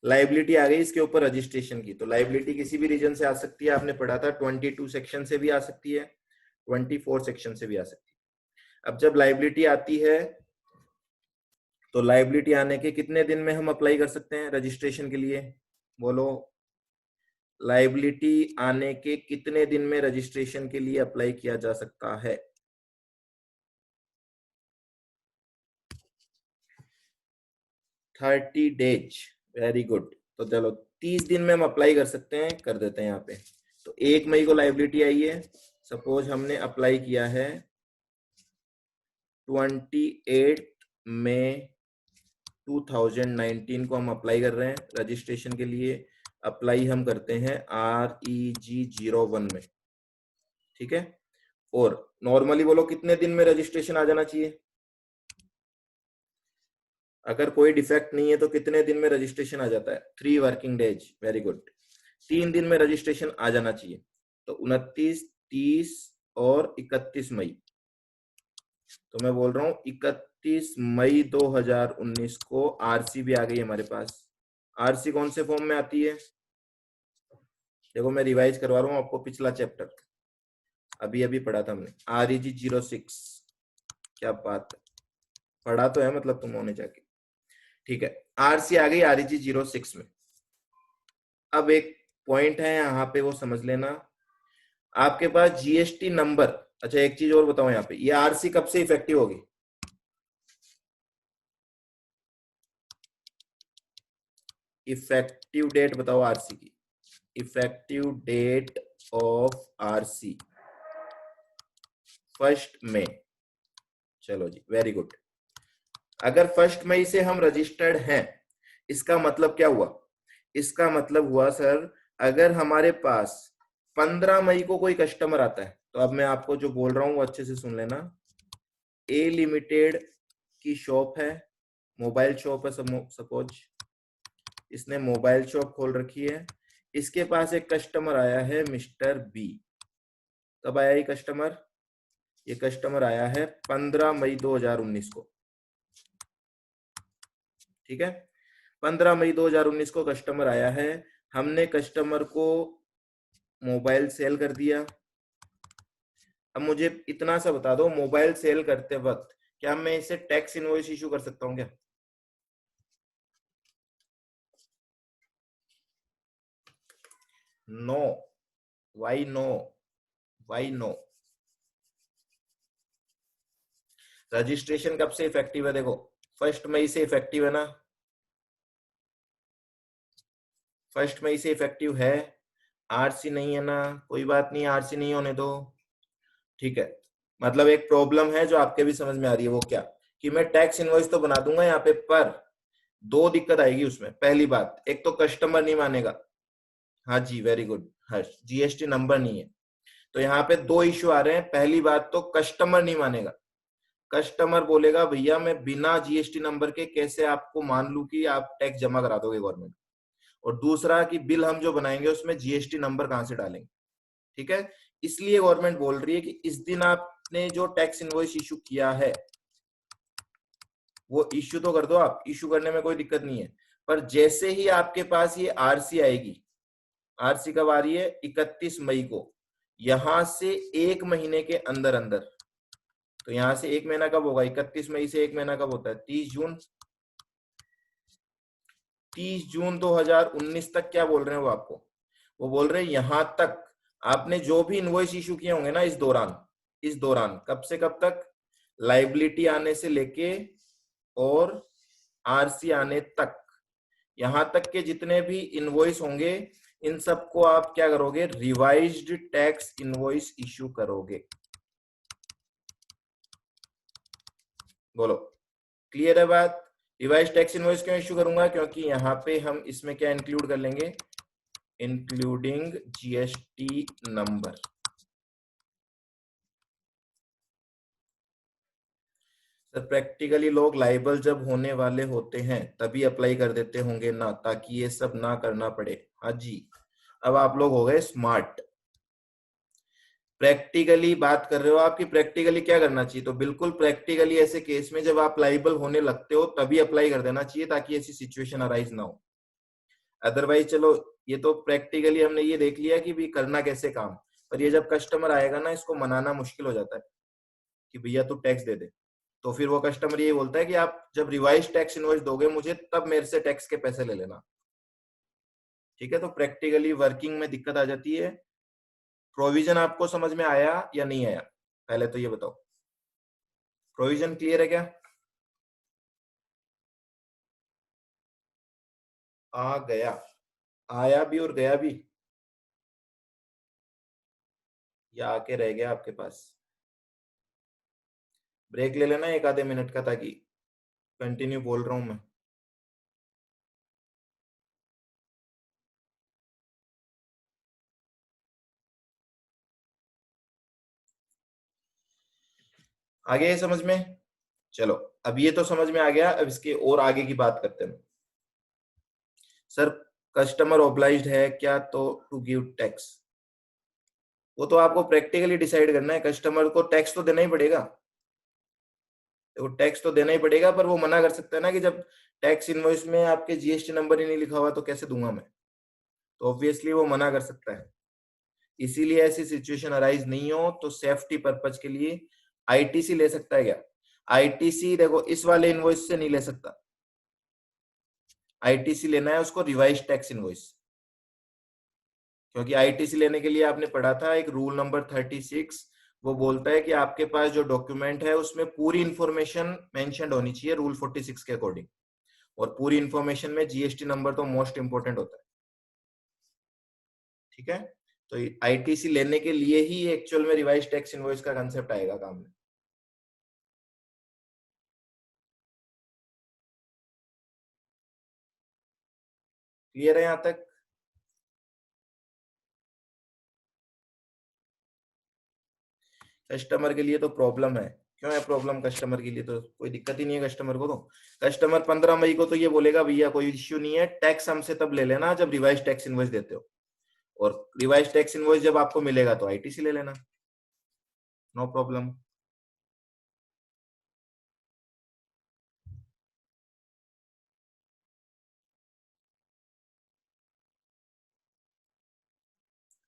लाइबिलिटी आ गई इसके ऊपर रजिस्ट्रेशन की। तो लाइबिलिटी किसी भी रीजन से आ सकती है, आपने पढ़ा था 22 सेक्शन से भी आ सकती है, 24 सेक्शन से भी आ सकती है। अब जब लाइबिलिटी आती है तो लाइबिलिटी आने के कितने दिन में हम अप्लाई कर सकते हैं रजिस्ट्रेशन के लिए? बोलो, लाइबिलिटी आने के कितने दिन में रजिस्ट्रेशन के लिए अप्लाई किया जा सकता है? 30 डेज। Very good. तो चलो 30 दिन में हम अप्लाई कर सकते हैं, कर देते हैं यहाँ पे। तो 1 मई को लाइबिलिटी आई है, सपोज हमने अप्लाई किया है 28 मई 2019 को हम अप्लाई कर रहे हैं रजिस्ट्रेशन के लिए। अप्लाई हम करते हैं REG01 में, ठीक है। और नॉर्मली बोलो कितने दिन में रजिस्ट्रेशन आ जाना चाहिए? अगर कोई डिफेक्ट नहीं है तो कितने दिन में रजिस्ट्रेशन आ जाता है? 3 वर्किंग डेज। वेरी गुड, 3 दिन में रजिस्ट्रेशन आ जाना चाहिए। तो 29, 30 और 31 मई। तो मैं बोल रहा हूं 31 मई 2019 को आरसी भी आ गई हमारे पास। आरसी कौन से फॉर्म में आती है? देखो मैं रिवाइज करवा रहा हूं आपको पिछला चैप्टर, अभी अभी पढ़ा था हमने, REG06। क्या बात है, पढ़ा तो है मतलब तुम होने जाके, ठीक है। आरसी आ गई REG06 में। अब एक पॉइंट है यहाँ पे, वो समझ लेना। आपके पास जीएसटी नंबर, अच्छा एक चीज और बताओ यहाँ पे, ये आरसी कब से इफेक्टिव होगी? इफेक्टिव डेट बताओ आरसी की। इफेक्टिव डेट ऑफ आरसी 1 मई। चलो जी, वेरी गुड। अगर 1 मई से हम रजिस्टर्ड हैं, इसका मतलब क्या हुआ? इसका मतलब हुआ सर, अगर हमारे पास 15 मई को कोई कस्टमर आता है, तो अब मैं आपको जो बोल रहा हूं वो अच्छे से सुन लेना। ए लिमिटेड की शॉप है, मोबाइल शॉप है, सपोज इसने मोबाइल शॉप खोल रखी है। इसके पास एक कस्टमर आया है मिस्टर बी। कब आया ये कस्टमर? ये कस्टमर आया है 15 मई 2019 को, ठीक है। 15 मई 2019 को कस्टमर आया है, हमने कस्टमर को मोबाइल सेल कर दिया। अब मुझे इतना सा बता दो, मोबाइल सेल करते वक्त क्या मैं इसे टैक्स इनवॉइस इशू कर सकता हूं क्या? No. Why no? Why no? Registration कब से इफेक्टिव है? देखो 1 मई से इफेक्टिव है ना, 1 मई से इफेक्टिव है। आरसी नहीं है ना, कोई बात नहीं, आरसी नहीं होने दो, ठीक है। मतलब एक प्रॉब्लम है जो आपके भी समझ में आ रही है, वो क्या कि मैं टैक्स इनवॉइस तो बना दूंगा यहाँ पे, पर 2 दिक्कत आएगी उसमें। पहली बात, एक तो कस्टमर नहीं मानेगा। हाँ जी, वेरी गुड हर्ष, जीएसटी नंबर नहीं है। तो यहाँ पे 2 इश्यू आ रहे हैं। पहली बात तो कस्टमर नहीं मानेगा, कस्टमर बोलेगा भैया मैं बिना जीएसटी नंबर के कैसे आपको मान लूं कि आप टैक्स जमा करा दोगे गवर्नमेंट। और दूसरा कि बिल हम जो बनाएंगे उसमें जीएसटी नंबर कहां से डालेंगे, ठीक है। इसलिए गवर्नमेंट बोल रही है कि इस दिन आपने जो टैक्स इनवॉइस इशू किया है वो इश्यू तो कर दो आप, इशू करने में कोई दिक्कत नहीं है। पर जैसे ही आपके पास ये आरसी आएगी, आरसी कब आ रही है? 31 मई को। यहां से 1 महीने के अंदर अंदर, तो यहां से 1 महीना कब होगा? 31 मई से 1 महीना कब होता है? 30 जून। 30 जून 2019 तक क्या बोल रहे हैं वो आपको? वो बोल रहे हैं यहां तक आपने जो भी इनवॉइस इशू किए होंगे ना, इस दौरान कब से कब तक? लाइबिलिटी आने से लेके और आरसी आने तक, यहां तक के जितने भी इनवॉइस होंगे इन सबको आप क्या करोगे? रिवाइज्ड टैक्स इनवॉइस इशू करोगे। बोलो, क्लियर है बात? रिवाइज टैक्स इनवॉइस क्यों इशू करूंगा? क्योंकि यहाँ पे हम इसमें क्या इंक्लूड कर लेंगे? Including GST number. Sir practically लोग लाइबल जब होने वाले होते हैं तभी अप्लाई कर देते होंगे ना, ताकि ये सब ना करना पड़े। हाँ जी, अब आप लोग हो गए स्मार्ट। प्रैक्टिकली बात कर रहे हो आपकी, प्रैक्टिकली क्या करना चाहिए? तो बिल्कुल प्रैक्टिकली ऐसे केस में जब आप लाइबल होने लगते हो तभी अप्लाई कर देना चाहिए, ताकि ऐसी सिचुएशन अराइज ना हो। अदरवाइज चलो ये तो प्रैक्टिकली हमने ये देख लिया कि भी करना कैसे काम, पर ये जब कस्टमर आएगा ना, इसको मनाना मुश्किल हो जाता है कि भैया तू टैक्स दे दे। तो फिर वो कस्टमर ये बोलता है कि आप जब रिवाइज टैक्स इनवॉइस दोगे मुझे, तब मेरे से टैक्स के पैसे ले लेना। ठीक है, तो प्रैक्टिकली वर्किंग में दिक्कत आ जाती है। प्रोविजन आपको समझ में आया या नहीं आया, पहले तो ये बताओ। प्रोविजन क्लियर है क्या? आ गया, आया भी और गया भी, या आके रह गया आपके पास? ब्रेक ले लेना एक आधे मिनट का, ताकि कंटिन्यू बोल रहा हूं मैं। आगे है समझ में? चलो, अब ये तो समझ में आ गया, अब इसके और आगे की बात करते हैं। सर, कस्टमर ऑब्लाइज्ड है क्या तो टू गिव टैक्स? वो तो आपको प्रैक्टिकली डिसाइड करना है। कस्टमर को टैक्स तो देना ही पड़ेगा, देखो टैक्स तो देना ही पड़ेगा, पर वो मना कर सकता है ना कि जब टैक्स इनवॉइस में आपके जीएसटी नंबर ही नहीं लिखा हुआ तो कैसे दूंगा मैं। तो ऑब्वियसली वो मना कर सकता है। इसीलिए ऐसी सिचुएशन अराइज नहीं हो तो सेफ्टी पर्पज के लिए आईटीसी ले सकता है क्या? आईटीसी देखो इस वाले इनवॉइस से नहीं ले सकता। आईटीसी लेना है उसको रिवाइज टैक्स इनवॉइस, क्योंकि आईटीसी लेने के लिए आपने पढ़ा था एक रूल नंबर 36, वो बोलता है कि आपके पास जो डॉक्यूमेंट है उसमें पूरी इंफॉर्मेशन मेंशन्ड होनी चाहिए रूल 46 के अकॉर्डिंग, और पूरी इंफॉर्मेशन में जीएसटी नंबर तो मोस्ट इंपोर्टेंट होता है। ठीक है, तो आईटीसी लेने के लिए ही एक्चुअल में रिवाइज टैक्स इनवॉइस का कंसेप्ट आएगा काम में। क्लियर है यहां तक? कस्टमर के लिए तो प्रॉब्लम है। क्यों है प्रॉब्लम कस्टमर के लिए? तो कोई दिक्कत ही नहीं है कस्टमर को। तो कस्टमर 15 मई को तो ये बोलेगा भैया कोई इश्यू नहीं है, टैक्स हमसे तब ले लेना जब रिवाइज टैक्स इनवॉइस देते हो, और रिवाइज टैक्स इनवॉइस जब आपको मिलेगा तो आईटीसी ले लेना, नो प्रॉब्लम।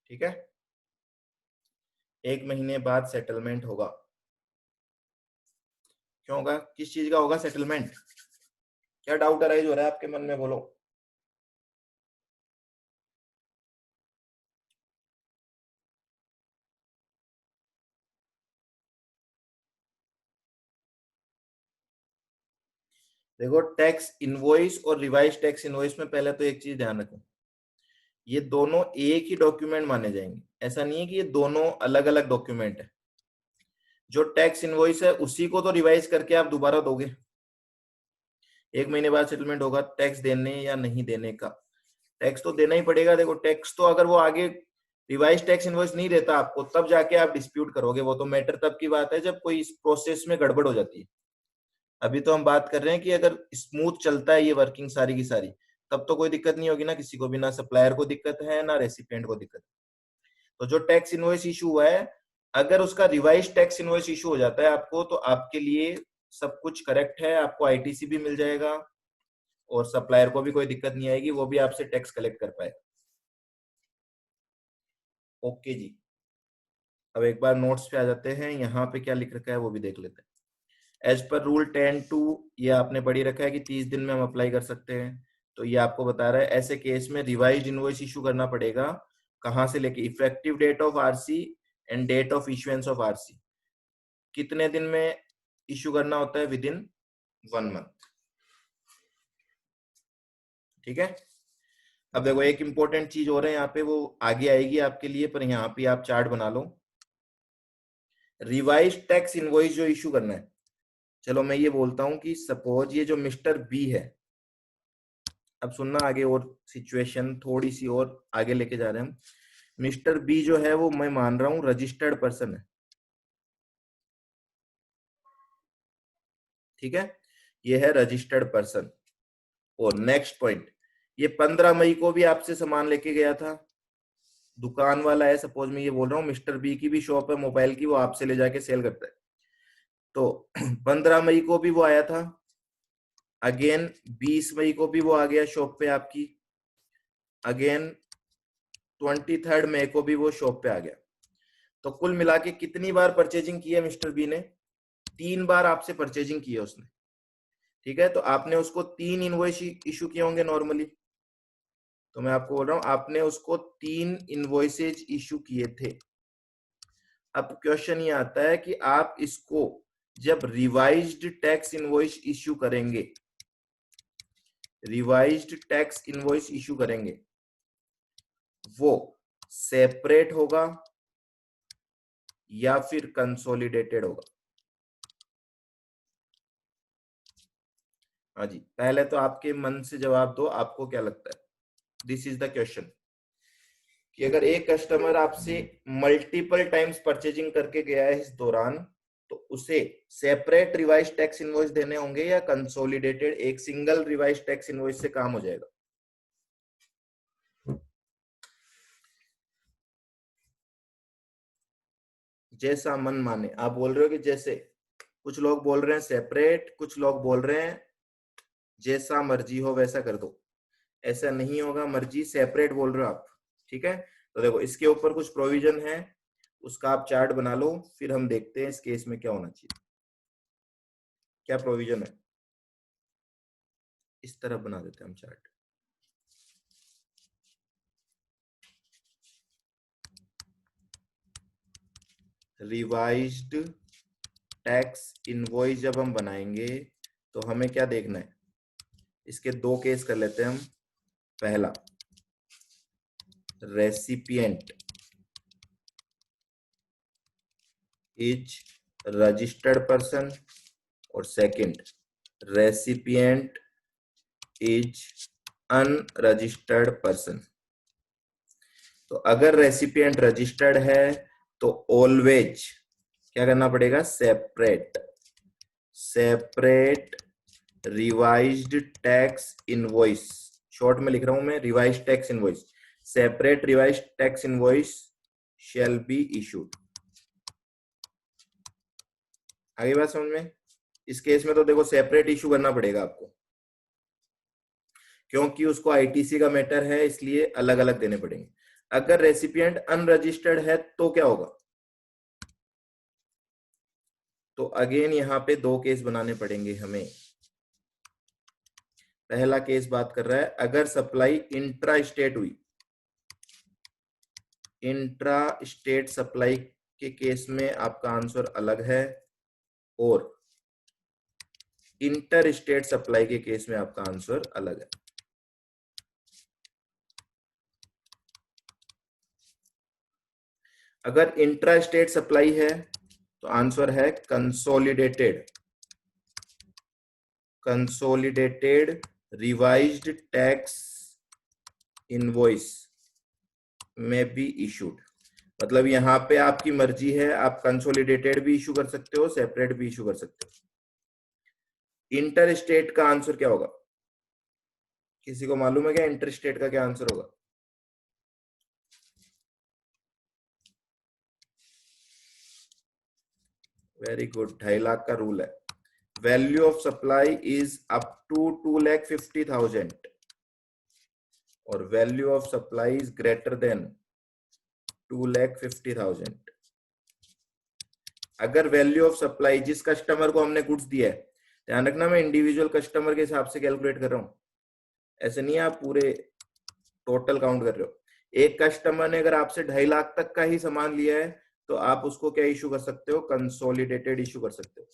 ठीक है, 1 महीने बाद सेटलमेंट होगा। क्यों होगा? किस चीज का होगा सेटलमेंट? क्या डाउट अराइज हो रहा है आपके मन में, बोलो। देखो, टैक्स इनवॉइस और रिवाइज टैक्स इनवॉइस में पहले तो एक चीज ध्यान रखो, ये दोनों एक ही डॉक्यूमेंट माने जाएंगे। ऐसा नहीं है कि ये दोनों अलग अलग डॉक्यूमेंट है। जो टैक्स इनवॉइस है उसी को तो रिवाइज करके आप दोबारा दोगे। 1 महीने बाद सेटलमेंट होगा टैक्स देने या नहीं देने का। टैक्स तो देना ही पड़ेगा। देखो टैक्स तो अगर वो आगे रिवाइज टैक्स इनवॉइस नहीं देता आपको, तब जाके आप डिस्प्यूट करोगे। वो तो मैटर तब की बात है जब कोई इस प्रोसेस में गड़बड़ हो जाती है। अभी तो हम बात कर रहे हैं कि अगर स्मूथ चलता है ये वर्किंग सारी की सारी, तब तो कोई दिक्कत नहीं होगी ना किसी को भी, ना सप्लायर को दिक्कत है ना रेसिपिएंट को दिक्कत है। तो जो टैक्स इनवॉइस इशू हुआ है, अगर उसका रिवाइज टैक्स इनवॉइस इशू हो जाता है आपको, तो आपके लिए सब कुछ करेक्ट है, आपको आईटीसी भी मिल जाएगा और सप्लायर को भी कोई दिक्कत नहीं आएगी, वो भी आपसे टैक्स कलेक्ट कर पाएगा। ओके जी, अब एक बार नोट्स पे आ जाते हैं। यहाँ पे क्या लिख रखा है वो भी देख लेते हैं। एज पर रूल 10(2), ये आपने पढ़ी रखा है कि 30 दिन में हम अप्लाई कर सकते हैं। तो ये आपको बता रहा है ऐसे केस में रिवाइज इनवॉइस इशू करना पड़ेगा। कहाँ से लेके? Effective date of RC and date of issuance of RC. कितने दिन में इशू करना होता है? Within 1 month. ठीक है, अब देखो एक इंपॉर्टेंट चीज और है यहाँ पे, वो आगे आएगी आपके लिए, पर यहाँ पे आप चार्ट बना लो। रिवाइज टैक्स इनवॉइस जो इशू करना है, चलो मैं ये बोलता हूं कि सपोज ये जो मिस्टर बी है, अब सुनना आगे, और सिचुएशन थोड़ी सी और आगे लेके जा रहे हैं हम। मिस्टर बी जो है वो मैं मान रहा हूं रजिस्टर्ड पर्सन है। ठीक है, ये है रजिस्टर्ड पर्सन। और नेक्स्ट पॉइंट, ये 15 मई को भी आपसे सामान लेके गया था। दुकान वाला है, सपोज मैं ये बोल रहा हूँ, मिस्टर बी की भी शॉप है मोबाइल की, वो आपसे ले जाके सेल करता है। तो 15 मई को भी वो आया था, अगेन 20 मई को भी वो आ गया शॉप पे आपकी, अगेन 23 मई को भी वो शॉप पे आ गया। तो कुल मिला के कितनी बार परचेजिंग की है मिस्टर बी ने? 3 बार आपसे परचेजिंग की है उसने। ठीक है, तो आपने उसको 3 इनवॉइस इशू किए होंगे नॉर्मली। तो मैं आपको बोल रहा हूं आपने उसको 3 इनवॉइसेज इशू किए थे। अब क्वेश्चन ये आता है कि आप इसको जब रिवाइज्ड टैक्स इनवॉइस इशू करेंगे, रिवाइज्ड टैक्स इनवॉइस इशू करेंगे, वो सेपरेट होगा या फिर कंसोलिडेटेड होगा? हाँ जी, पहले तो आपके मन से जवाब दो, आपको क्या लगता है? दिस इज द क्वेश्चन कि अगर एक कस्टमर आपसे मल्टीपल टाइम्स परचेजिंग करके गया है इस दौरान, तो उसे सेपरेट रिवाइज टैक्स इनवॉइस देने होंगे या कंसोलिडेटेड एक सिंगल रिवाइज टैक्स इनवॉइस से काम हो जाएगा? जैसा मन माने। आप बोल रहे हो कि जैसे, कुछ लोग बोल रहे हैं सेपरेट, कुछ लोग बोल रहे हैं जैसा मर्जी हो वैसा कर दो। ऐसा नहीं होगा, मर्जी सेपरेट बोल रहे हो आप। ठीक है, तो देखो इसके ऊपर कुछ प्रोविजन है, उसका आप चार्ट बना लो, फिर हम देखते हैं इस केस में क्या होना चाहिए। क्या प्रोविजन है, इस तरफ बना देते हैं हम चार्ट। रिवाइज्ड टैक्स इनवॉइस जब हम बनाएंगे तो हमें क्या देखना है? इसके दो केस कर लेते हैं हम। पहला, रेसिपिएंट इज रजिस्टर्ड पर्सन, और second, recipient is unregistered person. तो अगर रेसिपिएंट रजिस्टर्ड है तो ऑलवेज क्या करना पड़ेगा? Separate, separate revised tax invoice, short में लिख रहा हूं मैं, revised tax invoice, separate revised tax invoice shall be issued. आगे बात समझ में? इस केस में तो देखो सेपरेट इशू करना पड़ेगा आपको, क्योंकि उसको आईटीसी का मैटर है, इसलिए अलग अलग देने पड़ेंगे। अगर रेसिपिएंट अनरजिस्टर्ड है तो क्या होगा? तो अगेन यहां पे दो केस बनाने पड़ेंगे हमें। पहला केस बात कर रहा है अगर सप्लाई इंट्रा स्टेट हुई, इंट्रा स्टेट सप्लाई के केस में आपका आंसर अलग है, और इंटर स्टेट सप्लाई के केस में आपका आंसर अलग है। अगर इंट्रा स्टेट सप्लाई है तो आंसर है consolidated, consolidated revised tax invoice में बी इशूड। मतलब यहां पे आपकी मर्जी है, आप कंसोलिडेटेड भी इशू कर सकते हो, सेपरेट भी इशू कर सकते हो। इंटर स्टेट का आंसर क्या होगा? किसी को मालूम है क्या इंटर स्टेट का क्या आंसर होगा? वेरी गुड, 2.5 लाख का रूल है। Value of supply is up to 2,50,000 और value of supply is greater than 2,50,000। अगर वैल्यू ऑफ सप्लाई, जिस कस्टमर को हमने गुड्स दिया है, ध्यान रखना मैं इंडिविजुअल कस्टमर के हिसाब से कैलकुलेट कर रहा हूं, ऐसे नहीं आप पूरे टोटल काउंट कर रहे हो। एक कस्टमर ने अगर आपसे 2.5 लाख तक का ही सामान लिया है तो आप उसको क्या इशू कर सकते हो? कंसोलिडेटेड इशू कर सकते हो,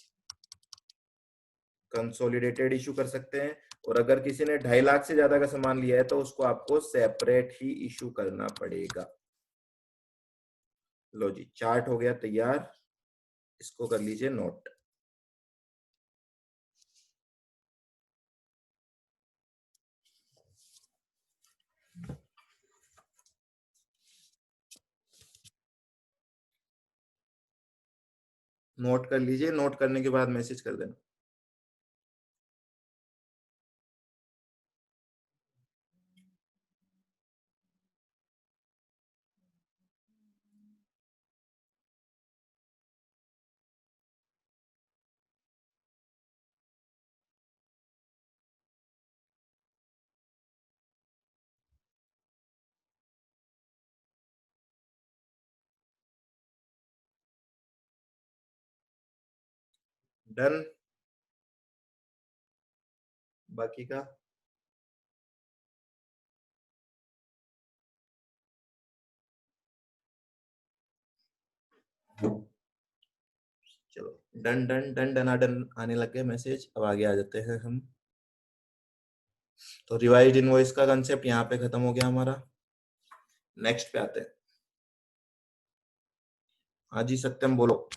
कंसोलिडेटेड इशू कर सकते हैं। और अगर किसी ने 2.5 लाख से ज्यादा का सामान लिया है तो उसको आपको सेपरेट ही इशू करना पड़ेगा। लो जी, चार्ट हो गया तैयार, इसको कर लीजिए नोट। नोट कर लीजिए, नोट करने के बाद मैसेज कर देना। डन। बाकी का चलो, डन डन डन डना डन आने लग गए मैसेज। अब आगे आ जाते हैं हम। तो रिवाइज्ड इनवॉइस का कंसेप्ट यहाँ पे खत्म हो गया हमारा। नेक्स्ट पे आते हैं। हाँ जी सत्यम बोलो।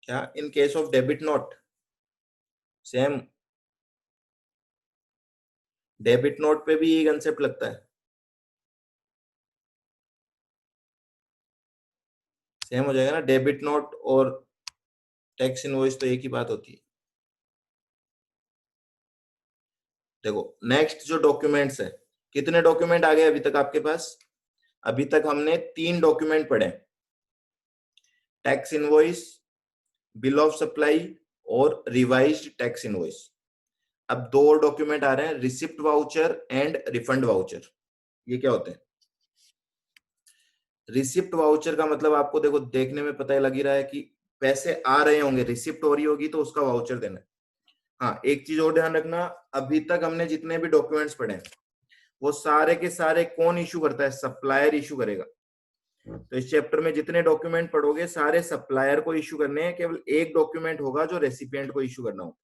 क्या in case of debit note? Same debit note पे भी यही कंसेप्ट लगता है। सेम हो जाएगा ना, डेबिट नोट और टैक्स इनवॉइस तो एक ही बात होती है। देखो नेक्स्ट जो डॉक्यूमेंट्स है, कितने डॉक्यूमेंट आ गए अभी तक आपके पास? अभी तक हमने 3 डॉक्यूमेंट पढ़े, tax invoice, bill of supply और रिवाइज्ड टैक्स इनवॉइस। अब 2 और डॉक्यूमेंट आ रहे हैं, receipt voucher and refund voucher. ये क्या होते हैं? रिसिप्ट वाउचर का मतलब आपको देखो देखने में पता ही लग ही रहा है कि पैसे आ रहे होंगे, रिसिप्ट हो रही होगी तो उसका वाउचर देना है। हाँ एक चीज और ध्यान रखना, अभी तक हमने जितने भी डॉक्यूमेंट्स पढ़े हैं वो सारे के सारे कौन इशू करता है? सप्लायर इशू करेगा। तो इस चैप्टर में जितने डॉक्यूमेंट पढ़ोगे सारे सप्लायर को इशू करने हैं, केवल एक डॉक्यूमेंट होगा जो रेसिपिएंट को इशू करना होगा।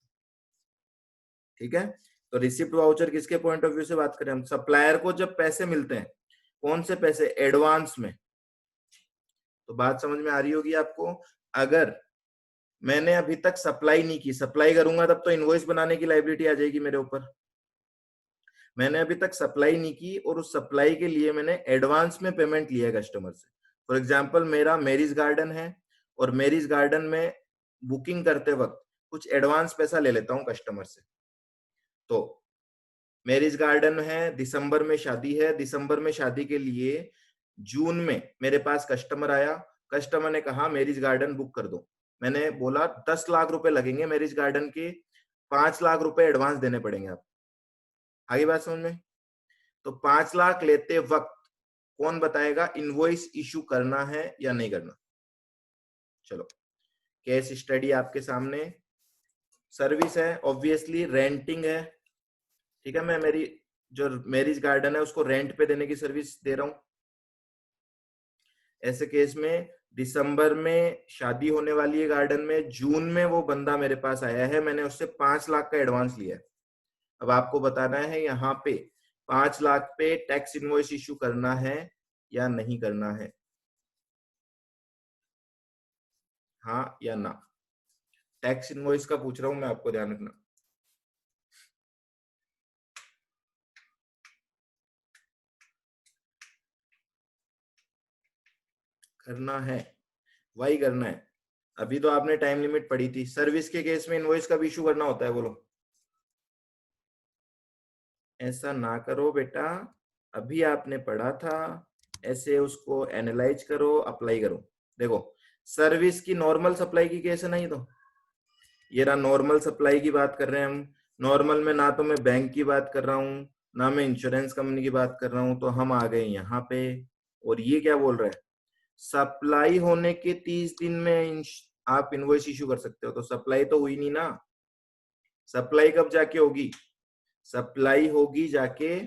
ठीक है, तो रिसिप्ट वाउचर किसके पॉइंट ऑफ व्यू से बात करें हम? सप्लायर को जब पैसे मिलते हैं, कौन से पैसे? एडवांस में। तो बात समझ में आ रही होगी आपको। अगर मैंने अभी तक सप्लाई नहीं की, सप्लाई करूंगा तब तो इनवॉइस बनाने की लायबिलिटी आ जाएगी मेरे ऊपर। मैंने अभी तक सप्लाई नहीं की और उस सप्लाई के लिए मैंने एडवांस में पेमेंट लिया है कस्टमर से। फॉर एग्जांपल मेरा मैरिज गार्डन है और मैरिज गार्डन में बुकिंग करते वक्त कुछ एडवांस पैसा ले लेता हूं कस्टमर से। तो मैरिज गार्डन है, दिसंबर में शादी है, दिसंबर में शादी के लिए जून में मेरे पास कस्टमर आया, कस्टमर ने कहा मैरिज गार्डन बुक कर दो। मैंने बोला 10 लाख रुपए लगेंगे मैरिज गार्डन के, 5 लाख रुपए एडवांस देने पड़ेंगे आप। आगे बात समझ में? तो 5 लाख लेते वक्त कौन बताएगा इनवॉइस इशू करना है या नहीं करना? चलो केस स्टडी आपके सामने। सर्विस है ऑब्वियसली, रेंटिंग है। ठीक है, मैं मेरी जो मैरिज गार्डन है उसको रेंट पे देने की सर्विस दे रहा हूं। ऐसे केस में दिसंबर में शादी होने वाली है गार्डन में, जून में वो बंदा मेरे पास आया है, मैंने उससे 5 लाख का एडवांस लिया है। अब आपको बताना है यहाँ पे 5 लाख पे टैक्स इनवॉइस इशू करना है या नहीं करना है, हाँ या ना। टैक्स इनवॉइस का पूछ रहा हूं मैं, आपको ध्यान रखना। करना है, वही करना है। अभी तो आपने टाइम लिमिट पढ़ी थी, सर्विस के केस में इनवॉइस कब इशू करना होता है बोलो? ऐसा ना करो बेटा, अभी आपने पढ़ा था, ऐसे उसको एनालाइज करो, अप्लाई करो। देखो सर्विस की नॉर्मल सप्लाई की केस है ना, ये रहा नॉर्मल सप्लाई की बात कर रहे हैं हम। नॉर्मल में ना तो मैं बैंक की बात कर रहा हूँ ना मैं इंश्योरेंस कंपनी की बात कर रहा हूँ, तो हम आ गए यहाँ पे। और ये क्या बोल रहा है? सप्लाई होने के 30 दिन में आप इनवॉइस इशू कर सकते हो। तो सप्लाई तो हुई नहीं ना, सप्लाई कब जाके होगी? सप्लाई होगी जाके,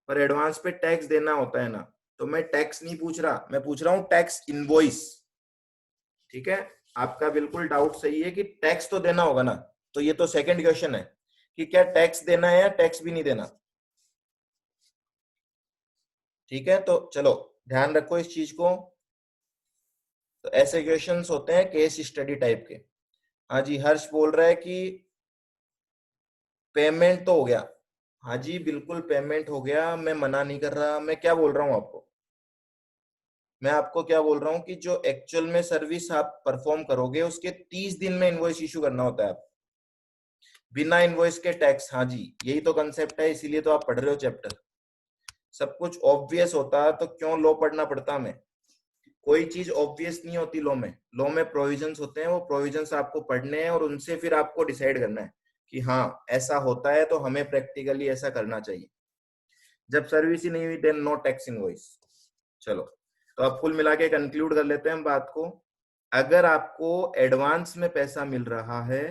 पर एडवांस पे टैक्स देना होता है ना। तो मैं टैक्स नहीं पूछ रहा, मैं पूछ रहा हूं टैक्स इनवॉइस। ठीक है, आपका बिल्कुल डाउट सही है कि टैक्स तो देना होगा ना। तो ये तो सेकंड क्वेश्चन है कि क्या टैक्स देना है या टैक्स भी नहीं देना। ठीक है, तो चलो ध्यान रखो इस चीज को। तो ऐसे क्वेश्चंस होते हैं केस स्टडी टाइप के। हाँ जी हर्ष बोल रहा है कि पेमेंट तो हो गया। हाँ जी बिल्कुल पेमेंट हो गया, मैं मना नहीं कर रहा। मैं क्या बोल रहा हूँ आपको? मैं आपको क्या बोल रहा हूँ कि जो एक्चुअल में सर्विस आप परफॉर्म करोगे उसके 30 दिन में इनवॉइस इशू करना होता है आप, बिना इनवॉइस के टैक्स। हाँ जी यही तो कंसेप्ट है, इसीलिए तो आप पढ़ रहे हो चैप्टर। सब कुछ ऑब्वियस होता तो क्यों लॉ पढ़ना पड़ता हमें? कोई चीज ऑब्वियस नहीं होती लॉ में। लॉ में प्रोविजंस होते हैं, वो प्रोविजंस आपको पढ़ने हैं और उनसे फिर आपको डिसाइड करना है कि हाँ ऐसा होता है तो हमें प्रैक्टिकली ऐसा करना चाहिए। जब सर्विस ही नहीं हुई देन नो टैक्स इनवॉइस। चलो, तो अब कुल मिला के कंक्लूड कर लेते हैं हम बात को। अगर आपको एडवांस में पैसा मिल रहा है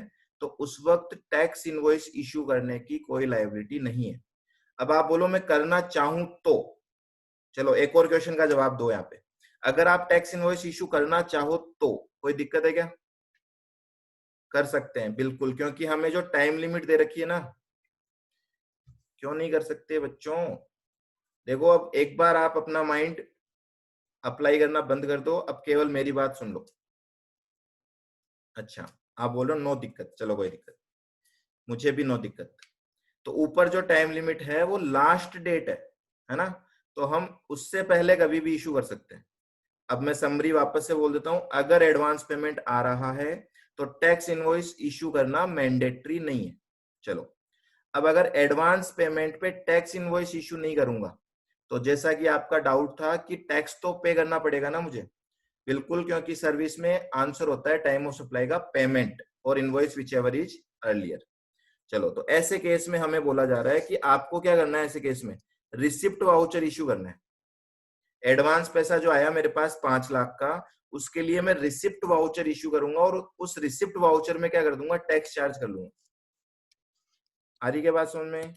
तो उस वक्त टैक्स इनवॉइस इशू करने की कोई लायबिलिटी नहीं है। अब आप बोलो मैं करना चाहूं तो, चलो एक और क्वेश्चन का जवाब दो यहाँ पे। अगर आप टैक्स इनवॉइस इशू करना चाहो तो कोई दिक्कत है क्या? कर सकते हैं बिल्कुल, क्योंकि हमें जो टाइम लिमिट दे रखी है ना। क्यों नहीं कर सकते बच्चों? देखो, अब एक बार आप अपना माइंड अप्लाई करना बंद कर दो, अब केवल मेरी बात सुन लो। अच्छा, आप बोलो नो दिक्कत, चलो कोई दिक्कत, मुझे भी नो दिक्कत। तो ऊपर जो टाइम लिमिट है वो लास्ट डेट है ना? तो हम उससे पहले कभी भी इशू कर सकते हैं। अब मैं समरी वापस से बोल देता हूं, अगर एडवांस पेमेंट आ रहा है तो टैक्स इनवॉइस इशू करना मैंडेटरी नहीं है। चलो, अब अगर एडवांस पेमेंट पे टैक्स इनवॉइस इशू नहीं करूंगा तो जैसा कि आपका डाउट था कि टैक्स तो पे करना पड़ेगा ना मुझे, बिल्कुल, क्योंकि सर्विस में आंसर होता है टाइम ऑफ सप्लाई का पेमेंट और invoice which ever is earlier. चलो, तो ऐसे केस में हमें बोला जा रहा है कि आपको क्या करना है ऐसे केस में, रिसिप्ट वाउचर इशू करना है। एडवांस पैसा जो आया मेरे पास 5 लाख का, उसके लिए मैं रिसिप्ट वाउचर इशू करूंगा और उस रिसिप्ट वाउचर में क्या कर दूंगा, टैक्स चार्ज कर लूंगा। आ रही क्या बात समझ में?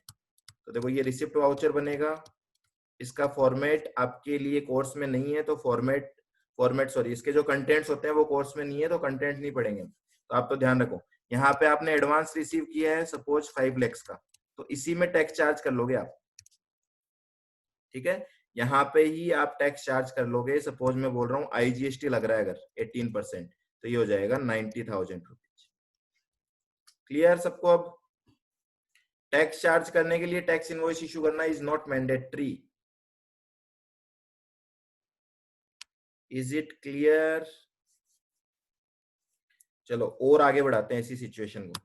तो देखो, ये रिसिप्ट वाउचर बनेगा। इसका फॉर्मेट आपके लिए कोर्स में नहीं है, तो फॉर्मेट फॉर्मेट सॉरी, इसके जो कंटेंट्स होते हैं वो कोर्स में नहीं है, तो कंटेंट नहीं पढ़ेंगे। तो आप तो ध्यान रखो, यहाँ पे आपने एडवांस रिसीव किया है सपोज 5 lakhs का, तो इसी में टैक्स चार्ज कर लोगे आप। ठीक है, यहाँ पे ही आप टैक्स चार्ज कर लोगे। सपोज मैं बोल रहा हूँ आईजीएसटी लग रहा है अगर 18%, तो ये हो जाएगा 90,000 रुपीज। क्लियर सबको? अब टैक्स चार्ज करने के लिए टैक्स इनवॉइस इशू करना is not mandatory. Is it clear? चलो और आगे बढ़ाते हैं इसी सिचुएशन को।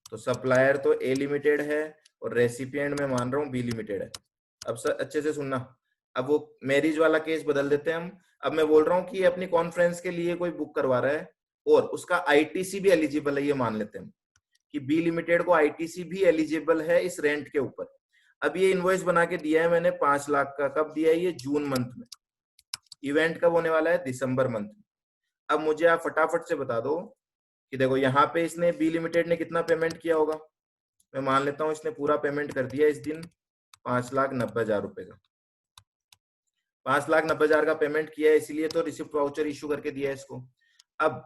तो सप्लायर तो ए लिमिटेड है और रेसिपिएंट मैं मान रहा हूँ बी लिमिटेड है। अब सर अच्छे से सुनना, अब वो मैरिज वाला केस बदल देते हैं हम। अब मैं बोल रहा हूँ कि अपनी कॉन्फ्रेंस के लिए कोई बुक करवा रहा है और उसका आईटीसी भी एलिजिबल है, ये मान लेते हैं कि बी लिमिटेड को आईटीसी भी एलिजिबल है इस रेंट के ऊपर। अब ये इनवॉइस बना के दिया है मैंने 5 लाख का, कब दिया है? ये जून मंथ में। इवेंट कब होने वाला है? दिसंबर मंथ में। अब मुझे आप फटाफट से बता दो कि देखो यहाँ पे इसने बी लिमिटेड ने कितना पेमेंट किया होगा। मैं मान लेता हूँ इसने पूरा पेमेंट कर दिया इस दिन 5,90,000 रुपए का। 5,90,000 का पेमेंट किया है, इसीलिए तो रिसिप्ट वाउचर इशू करके दिया है इसको। अब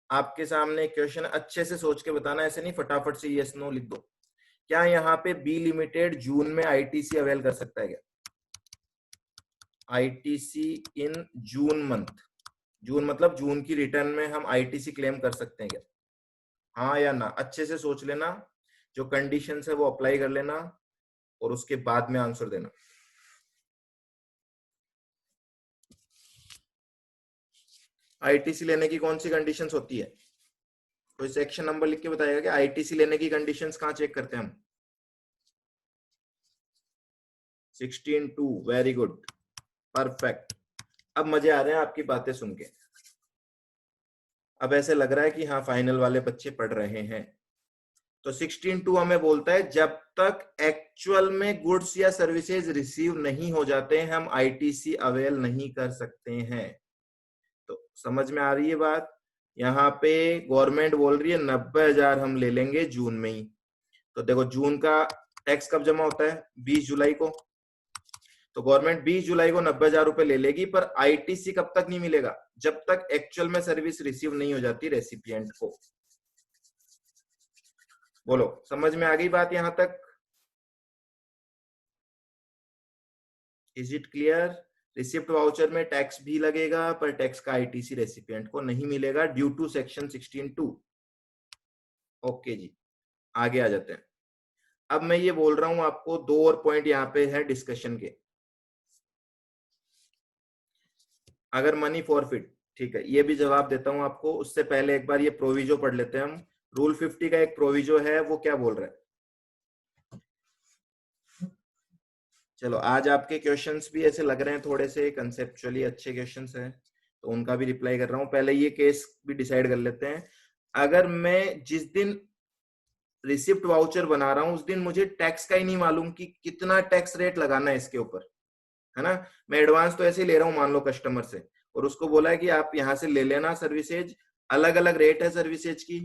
आपके सामने क्वेश्चन, अच्छे से सोच के बताना, ऐसे नहीं फटाफट से यस नो लिख दो। क्या यहाँ पे बी लिमिटेड जून में आईटीसी अवेल कर सकता है क्या? आईटीसी इन जून मंथ, जून मतलब जून की रिटर्न में हम आईटीसी क्लेम कर सकते हैं क्या? हाँ या ना? अच्छे से सोच लेना, जो कंडीशंस है वो अप्लाई कर लेना और उसके बाद में आंसर देना। आईटीसी लेने की कौन सी कंडीशंस होती है? कोई सेक्शन नंबर लिख के बताएगा कि आईटीसी लेने की कंडीशंस कहाँ चेक करते हैं हम? 16(2). Very good, perfect. अब मजे आ रहे हैं आपकी बातें सुन के। अब ऐसे लग रहा है कि हाँ फाइनल वाले बच्चे पढ़ रहे हैं। तो 16(2) हमें बोलता है जब तक एक्चुअल में गुड्स या सर्विसेज रिसीव नहीं हो जाते हैं हम आईटीसी अवेल नहीं कर सकते हैं। तो समझ में आ रही है बात? यहाँ पे गवर्नमेंट बोल रही है 90,000 हम ले लेंगे जून में ही। तो देखो, जून का टैक्स कब जमा होता है? 20 जुलाई को। तो गवर्नमेंट 20 जुलाई को 90,000 रुपए ले लेगी, पर आईटीसी कब तक नहीं मिलेगा? जब तक एक्चुअल में सर्विस रिसीव नहीं हो जाती रेसिपिएंट को। बोलो, समझ में आ गई बात यहां तक? Is it clear? Receipt voucher में टैक्स भी लगेगा, पर टैक्स का आईटीसी रेसिपिएंट को नहीं मिलेगा ड्यू टू सेक्शन 16(2). ओके जी, आगे आ जाते हैं। अब मैं ये बोल रहा हूं आपको, दो और पॉइंट यहाँ पे है डिस्कशन के। अगर मनी फॉरफिट, ठीक है, ये भी जवाब देता हूं आपको, उससे पहले एक बार ये प्रोविजो पढ़ लेते हैं हम। रूल 50 का एक प्रोविजो है, वो क्या बोल रहा है? चलो, आज आपके क्वेश्चंस भी ऐसे लग रहे हैं थोड़े से कंसेप्चुअली अच्छे क्वेश्चंस हैं, तो उनका भी रिप्लाई कर रहा हूं। पहले ये केस भी डिसाइड कर लेते हैं। अगर मैं जिस दिन रिसिप्ट वाउचर बना रहा हूं उस दिन मुझे टैक्स का ही नहीं मालूम कि कितना टैक्स रेट लगाना है इसके ऊपर, है ना। मैं एडवांस तो ऐसे ही ले रहा हूँ मान लो कस्टमर से, और उसको बोला है कि आप यहाँ से ले लेना सर्विसेज, अलग अलग रेट है सर्विसेज की।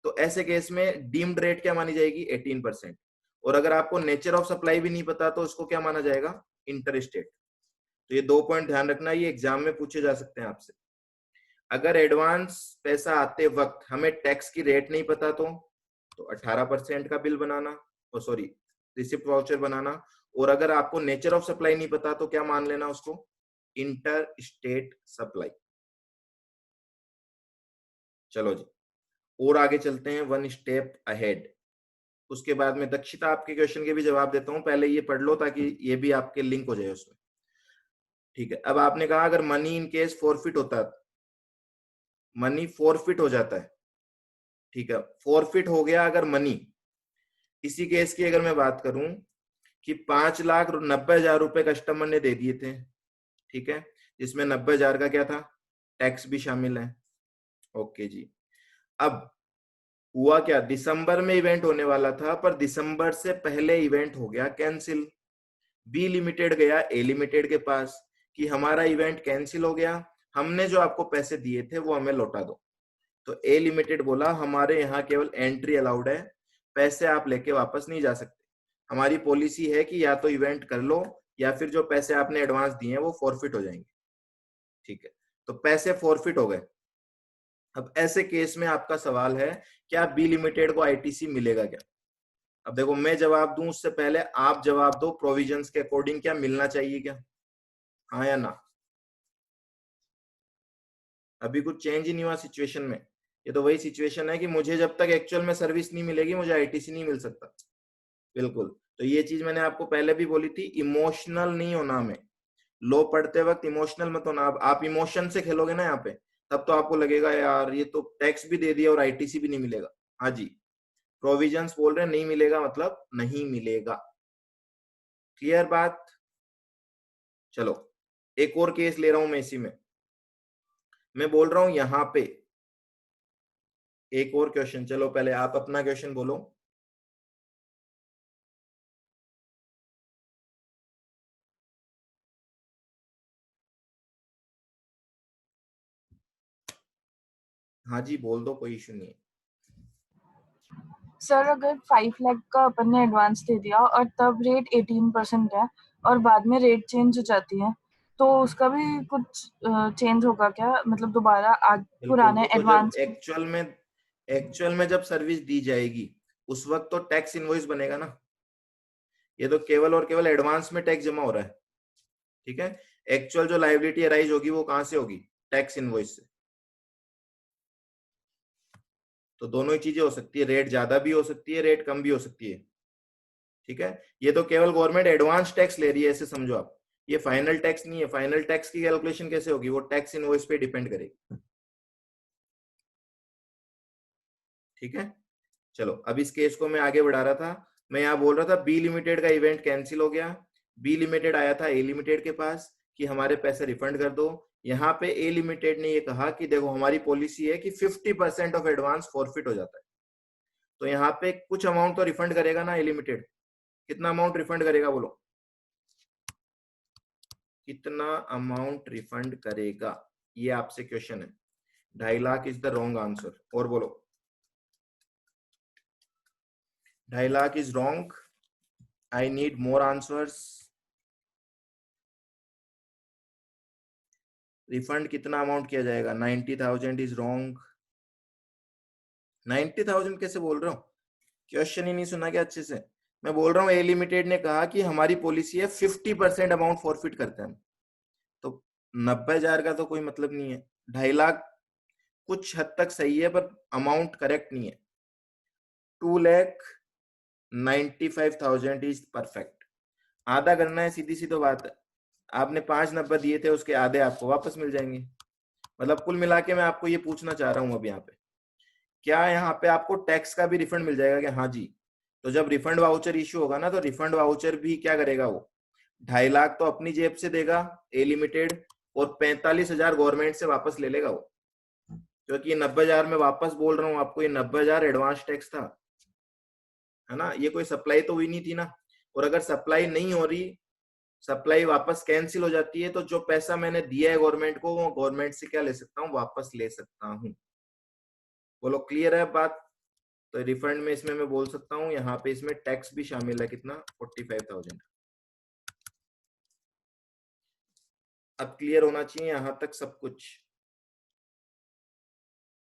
तो ऐसे केस में डीम्ड रेट क्या मानी जाएगी, 18%। और अगर आपको नेचर ऑफ सप्लाई भी नहीं पता तो उसको क्या माना जाएगा, इंटर स्टेट। तो ये 2 पॉइंट ध्यान रखना, ये एग्जाम में पूछे जा सकते हैं आपसे। अगर एडवांस पैसा आते वक्त हमें टैक्स की रेट नहीं पता तो 18% का बिल बनाना, सॉरी रिसिप्ट वाउचर बनाना। और अगर आपको नेचर ऑफ सप्लाई नहीं पता तो क्या मान लेना उसको, इंटर स्टेट सप्लाई। चलो जी, और आगे चलते हैं, वन स्टेप अहेड। उसके बाद में दक्षिता आपके क्वेश्चन के भी जवाब देता हूं, पहले ये पढ़ लो ताकि ये भी आपके लिंक हो जाए उसमें। ठीक है, अब आपने कहा अगर मनी इन केस फॉरफिट होता है, मनी फॉरफिट हो जाता है, ठीक है, फॉरफिट हो गया अगर मनी। इसी केस की अगर मैं बात करूं कि 5,90,000 रुपए कस्टमर ने दे दिए थे, ठीक है, जिसमें 90,000 का क्या था, टैक्स भी शामिल है। ओके जी, अब हुआ क्या, दिसंबर में इवेंट होने वाला था पर दिसंबर से पहले इवेंट हो गया कैंसिल। बी लिमिटेड गया ए लिमिटेड के पास कि हमारा इवेंट कैंसिल हो गया, हमने जो आपको पैसे दिए थे वो हमें लौटा दो। तो ए लिमिटेड बोला हमारे यहाँ केवल एंट्री अलाउड है, पैसे आप लेके वापस नहीं जा सकते, हमारी पॉलिसी है कि या तो इवेंट कर लो या फिर जो पैसे आपने एडवांस दिए हैं वो फॉरफिट हो जाएंगे। ठीक है, तो पैसे फॉरफिट हो गए। अब ऐसे केस में आपका सवाल है क्या बी लिमिटेड को आईटीसी मिलेगा क्या। अब देखो मैं जवाब दूं उससे पहले आप जवाब दो, प्रोविजंस के अकॉर्डिंग क्या मिलना चाहिए क्या, हाँ या ना। अभी कुछ चेंज ही नहीं हुआ सिचुएशन में, ये तो वही सिचुएशन है कि मुझे जब तक एक्चुअल में सर्विस नहीं मिलेगी मुझे आईटीसी नहीं मिल सकता। बिल्कुल, तो ये चीज मैंने आपको पहले भी बोली थी, इमोशनल नहीं होना हमें, लो पढ़ते वक्त इमोशनल मत होना। आप इमोशन से खेलोगे ना यहाँ पे, तब तो आपको लगेगा यार ये तो टैक्स भी दे दिया और आईटीसी भी नहीं मिलेगा। हाँ जी, प्रोविजंस बोल रहे हैं नहीं मिलेगा मतलब नहीं मिलेगा, क्लियर बात। चलो एक और केस ले रहा हूं मैं इसी में, मैं बोल रहा हूं यहाँ पे एक और क्वेश्चन। चलो पहले आप अपना क्वेश्चन बोलो। हाँ जी बोल दो, कोई इशू नहीं है। सर अगर 5 लाख का अपन ने एडवांस दे दिया और तब रेट 18% है और बाद में रेट चेंज हो जाती है, तो उसका भी कुछ चेंज होगा क्या, मतलब दोबारा बिल्कुल, पुराने देखो जब एडवांस? एक्चुअल में जब सर्विस दी जाएगी उस वक्त तो टैक्स इनवॉइस बनेगा ना, ये तो केवल और केवल एडवांस में टैक्स जमा हो रहा है। ठीक है, एक्चुअल जो लायबिलिटी अराइज होगी वो कहां से होगी, टैक्स इनवॉइस से। तो दोनों ही चीजें हो सकती है, रेट ज्यादा भी हो सकती है, रेट कम भी हो सकती है। ठीक है, ये तो केवल गवर्नमेंट एडवांस टैक्स ले रही है ऐसे समझो आप, ये फाइनल टैक्स नहीं है। फाइनल टैक्स की कैलकुलेशन कैसे होगी, वो टैक्स इनवॉइस पे डिपेंड करेगी। ठीक है, चलो अब इस केस को मैं आगे बढ़ा रहा था, मैं यहाँ बोल रहा था बी लिमिटेड का इवेंट कैंसिल हो गया, बी लिमिटेड आया था ए लिमिटेड के पास कि हमारे पैसे रिफंड कर दो। यहाँ पे ए लिमिटेड ने ये कहा कि देखो हमारी पॉलिसी है कि 50% ऑफ एडवांस फॉरफिट हो जाता है, तो यहाँ पे कुछ अमाउंट तो रिफंड करेगा ना ए लिमिटेड। कितना अमाउंट रिफंड करेगा बोलो, कितना अमाउंट रिफंड करेगा, ये आपसे क्वेश्चन है। 2.5 lakh is the wrong answer, और बोलो 2.5 lakh is wrong, I need more answers. Refund कितना अमाउंट किया जाएगा, 90,000 इज रॉन्ग। 90,000 कैसे बोल रहा हूँ, क्वेश्चन ही नहीं सुना क्या अच्छे से। मैं बोल रहा हूँ ए लिमिटेड ने कहा कि हमारी पॉलिसी है 50% अमाउंट फॉरफिट करते हैं हम, तो 90,000 का तो कोई मतलब नहीं है। 2.5 लाख कुछ हद तक सही है पर अमाउंट करेक्ट नहीं है। 2,95,000 इज परफेक्ट। आधा करना है, सीधी सी तो बात है, आपने 5 90 दिए थे उसके आधे आपको वापस मिल जाएंगे। मतलब कुल मिला के मैं आपको ये पूछना चाह रहा हूं अब यहाँ पे, क्या यहाँ पे आपको टैक्स का भी रिफंड मिल जाएगा क्या, हाँ जी। तो जब रिफंड वाउचर इश्यू होगा ना तो रिफंड वाउचर भी क्या करेगा वो, 2.5 लाख तो अपनी जेब से देगा ए लिमिटेड, और 45,000 गवर्नमेंट से वापस ले लेगा वो, क्योंकि ये 90,000 में वापस बोल रहा हूँ आपको, ये 90,000 एडवांस टैक्स था। है ना, ये कोई सप्लाई तो हुई नहीं थी ना। और अगर सप्लाई नहीं हो रही, सप्लाई वापस कैंसिल हो जाती है, तो जो पैसा मैंने दिया है गवर्नमेंट को, वो गवर्नमेंट से क्या ले सकता हूँ, वापस ले सकता हूँ। बोलो क्लियर है बात? तो रिफंड में इसमें मैं बोल सकता हूँ, यहाँ पे इसमें टैक्स भी शामिल है, कितना, 45,000। अब क्लियर होना चाहिए यहां तक सब कुछ।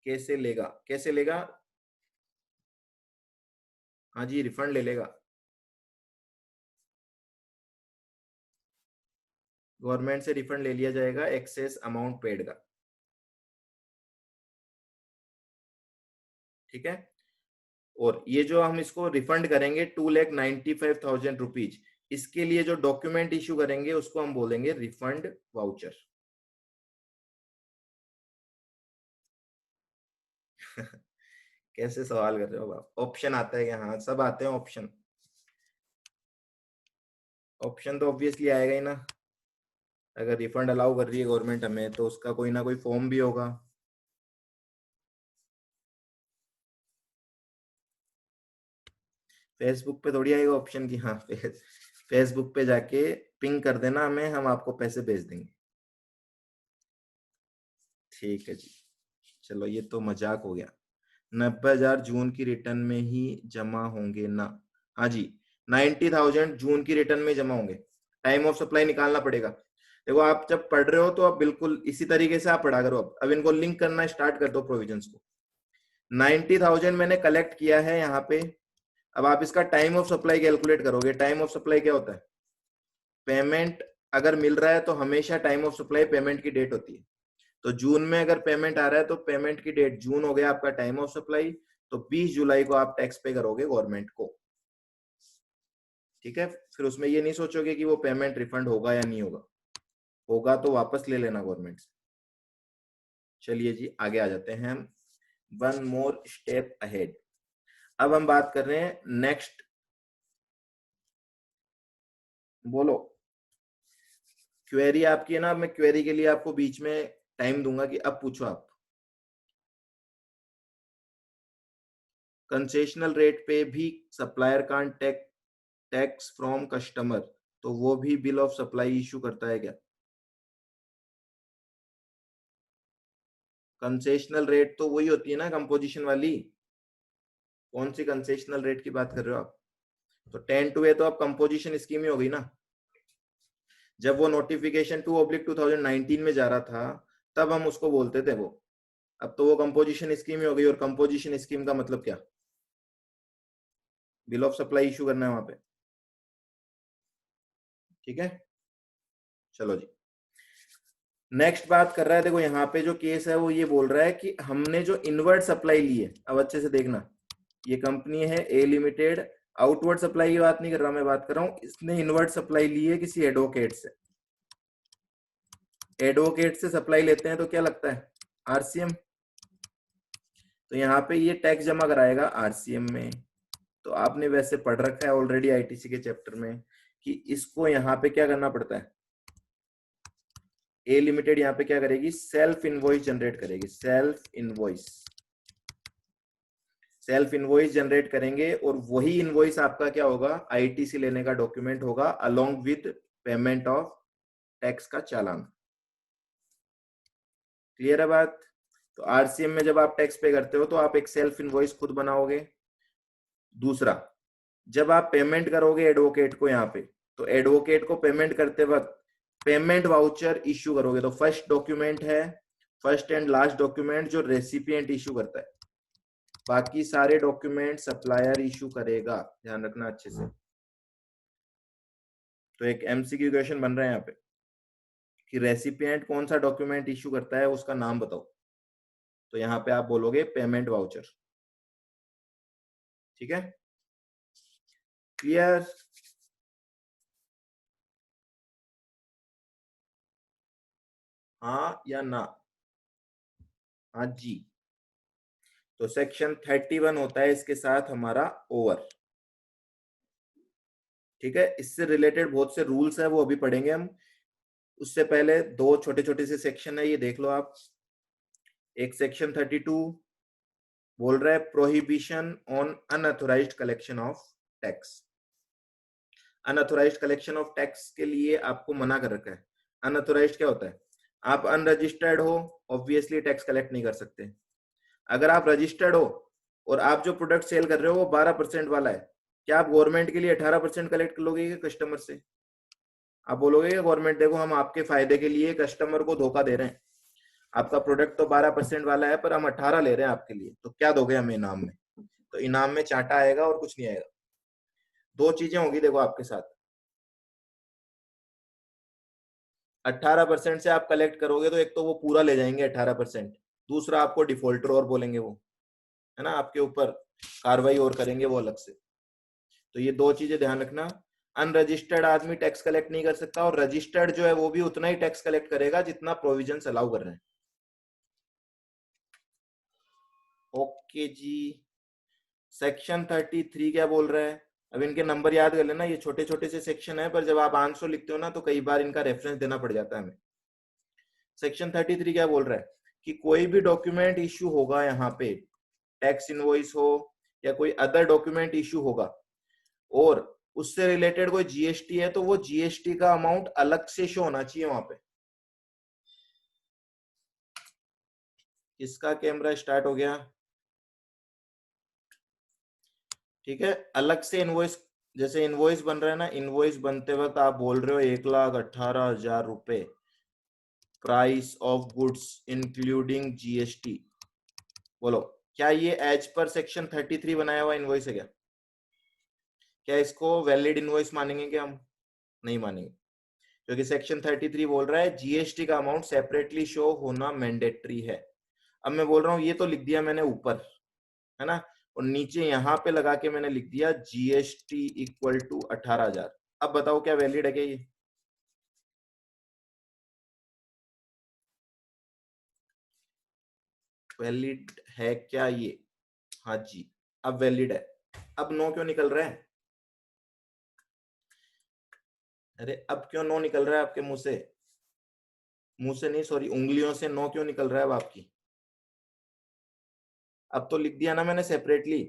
कैसे लेगा, कैसे लेगा? हाँ जी, रिफंड ले लेगा, गवर्नमेंट से रिफंड ले लिया जाएगा एक्सेस अमाउंट पेड का। ठीक है, और ये जो हम इसको रिफंड करेंगे 2,95,000 रुपीज, इसके लिए जो डॉक्यूमेंट इश्यू करेंगे उसको हम बोलेंगे रिफंड वाउचर। कैसे सवाल कर रहे हो आप? ऑप्शन आता है क्या? हाँ, सब आते हैं ऑप्शन। ऑप्शन तो ऑब्वियसली आएगा ही ना, अगर रिफंड अलाउ कर रही है गवर्नमेंट हमें, तो उसका कोई ना कोई फॉर्म भी होगा। फेसबुक पे थोड़ी आएगा ऑप्शन की, हाँ फेसबुक पे जाके पिंग कर देना हमें, हम आपको पैसे भेज देंगे। ठीक है जी, चलो ये तो मजाक हो गया। 90,000 जून की रिटर्न में ही जमा होंगे ना? हाँ जी, 90,000 जून की रिटर्न में जमा होंगे। टाइम ऑफ सप्लाई निकालना पड़ेगा। देखो आप जब पढ़ रहे हो तो आप बिल्कुल इसी तरीके से आप पढ़ा करो। अब इनको लिंक करना स्टार्ट कर दो प्रोविजंस को। 90,000 मैंने कलेक्ट किया है यहाँ पे। अब आप इसका टाइम ऑफ सप्लाई कैलकुलेट करोगे। टाइम ऑफ सप्लाई क्या होता है? पेमेंट अगर मिल रहा है तो हमेशा टाइम ऑफ सप्लाई पेमेंट की डेट होती है। तो जून में अगर पेमेंट आ रहा है तो पेमेंट की डेट जून हो गया आपका टाइम ऑफ सप्लाई। तो 20 जुलाई को आप टैक्स पे करोगे गवर्नमेंट को। ठीक है, फिर उसमें ये नहीं सोचोगे कि वो पेमेंट रिफंड होगा या नहीं होगा। होगा तो वापस ले लेना गवर्नमेंट से। चलिए जी, आगे आ जाते हैं हम, वन मोर स्टेप अहेड। अब हम बात कर रहे हैं नेक्स्ट। बोलो, क्वेरी आपकी है ना? मैं क्वेरी के लिए आपको बीच में टाइम दूंगा कि अब पूछो आप। कंसेशनल रेट पे भी supplier can't take tax from customer, तो वो भी बिल ऑफ सप्लाई इशू करता है क्या? कंसेशनल रेट तो वही होती है ना, कंपोजिशन वाली। कौन सी कंसेशनल रेट की बात कर रहे हो आप? तो 10(2) तो अब कंपोजिशन स्कीम ही हो गई ना। जब वो नोटिफिकेशन 2/2019 में जा रहा था, तब हम उसको बोलते थे वो। अब तो वो कंपोजिशन स्कीम ही हो गई, और कंपोजिशन स्कीम का मतलब क्या? बिल ऑफ सप्लाई इशू करना है वहां पे। ठीक है, चलो जी, नेक्स्ट बात कर रहा है। देखो यहाँ पे जो केस है वो ये बोल रहा है कि हमने जो इनवर्ड सप्लाई ली है, अब अच्छे से देखना, ये कंपनी है ए लिमिटेड। आउटवर्ड सप्लाई की बात नहीं कर रहा, मैं बात कर रहा हूँ इसने इनवर्ड सप्लाई ली है किसी एडवोकेट से। एडवोकेट से सप्लाई लेते हैं तो क्या लगता है? आरसीएम। तो यहाँ पे ये टैक्स जमा कराएगा आरसीएम में। तो आपने वैसे पढ़ रखा है ऑलरेडी आईटीसी के चैप्टर में कि इसको यहाँ पे क्या करना पड़ता है। ए लिमिटेड यहाँ पे क्या करेगी? सेल्फ इनवॉइस जनरेट करेगी। सेल्फ इनवॉइस जनरेट करेंगे, और वही इनवॉइस आपका क्या होगा? आईटीसी लेने का डॉक्यूमेंट होगा, along with payment of tax का चालान। क्लियर है बात? तो आरसीएम में जब आप टैक्स पे करते हो तो आप एक सेल्फ इनवॉइस खुद बनाओगे। दूसरा, जब आप पेमेंट करोगे एडवोकेट को यहाँ पे, तो एडवोकेट को पेमेंट करते वक्त पेमेंट वाउचर इश्यू करोगे। तो फर्स्ट डॉक्यूमेंट है, फर्स्ट एंड लास्ट डॉक्यूमेंट जो रेसिपिएंट इश्यू करता है, बाकी सारे डॉक्यूमेंट सप्लायर इश्यू करेगा। ध्यान रखना अच्छे से। तो एक एमसीक्यू क्वेश्चन बन रहा है यहाँ पे कि रेसिपिएंट कौन सा डॉक्यूमेंट इश्यू करता है, उसका नाम बताओ। तो यहाँ पे आप बोलोगे पेमेंट वाउचर। ठीक है, क्लियर? हाँ या ना? हाँ जी। तो सेक्शन 31 होता है इसके साथ हमारा ओवर। ठीक है, इससे रिलेटेड बहुत से रूल्स है, वो अभी पढ़ेंगे हम। उससे पहले दो छोटे छोटे से सेक्शन है, ये देख लो आप। एक सेक्शन 32 बोल रहा है prohibition on unauthorised collection of tax. Unauthorised collection of tax के लिए आपको मना कर रखा है। अनऑथोराइज्ड क्या होता है? आप अनरजिस्टर्ड हो, ऑब्वियसली टैक्स कलेक्ट नहीं कर सकते। अगर आप रजिस्टर्ड हो और आप जो प्रोडक्ट सेल कर रहे हो वो 12% वाला है, क्या आप गवर्नमेंट के लिए 18% कलेक्ट कर लोगे कस्टमर से? आप बोलोगे कि गवर्नमेंट देखो हम आपके फायदे के लिए कस्टमर को धोखा दे रहे हैं, आपका प्रोडक्ट तो 12% वाला है पर हम 18 ले रहे हैं आपके लिए, तो क्या दोगे हमें इनाम में? तो इनाम में चांटा आएगा और कुछ नहीं आएगा। दो चीजें होगी देखो आपके साथ, 18% से आप कलेक्ट करोगे तो एक तो वो पूरा ले जाएंगे 18%, दूसरा आपको डिफॉल्टर और बोलेंगे वो, है ना, आपके ऊपर कार्रवाई और करेंगे वो अलग से। तो ये दो चीजें ध्यान रखना, अनरजिस्टर्ड आदमी टैक्स कलेक्ट नहीं कर सकता और रजिस्टर्ड जो है वो भी उतना ही टैक्स कलेक्ट करेगा जितना प्रोविजन अलाउ कर रहे हैं। ओके जी। सेक्शन 33 क्या बोल रहा है? अब इनके नंबर याद कर लेना, ये छोटे छोटे से सेक्शन है पर जब आप आंसर लिखते हो ना तो कई बार इनका रेफरेंस देना पड़ जाता है हमें। सेक्शन 33 क्या बोल रहा है कि कोई भी डॉक्यूमेंट इश्यू होगा यहाँ पे, टैक्स इनवॉइस हो या कोई अदर डॉक्यूमेंट इश्यू होगा और उससे रिलेटेड कोई जीएसटी है तो वो जीएसटी का अमाउंट अलग से शो होना चाहिए वहां पे। इसका कैमरा स्टार्ट हो गया? ठीक है, अलग से इनवॉइस, जैसे इनवॉइस बन रहा है ना, इनवॉइस बनते वक्त आप बोल रहे हो 1,18,000 रुपए price of goods including GST, बोलो क्या ये एज पर सेक्शन 33 बनाया हुआ इनवॉइस है क्या? क्या इसको वैलिड इनवॉइस मानेंगे क्या हम? नहीं मानेंगे, क्योंकि सेक्शन 33 बोल रहा है जीएसटी का अमाउंट सेपरेटली शो होना मैंडेटरी है। अब मैं बोल रहा हूँ ये तो लिख दिया मैंने ऊपर, है ना, और नीचे यहाँ पे लगा के मैंने लिख दिया जीएसटी इक्वल टू 18,000। अब बताओ क्या वैलिड है क्या ये? वैलिड है क्या ये? हाँ जी, अब वैलिड है। अब नो क्यों निकल रहा है? अरे अब क्यों नो निकल रहा है आपके मुंह से? मुंह से नहीं, सॉरी, उंगलियों से नो क्यों निकल रहा है अब आपकी? अब तो लिख दिया ना मैंने सेपरेटली।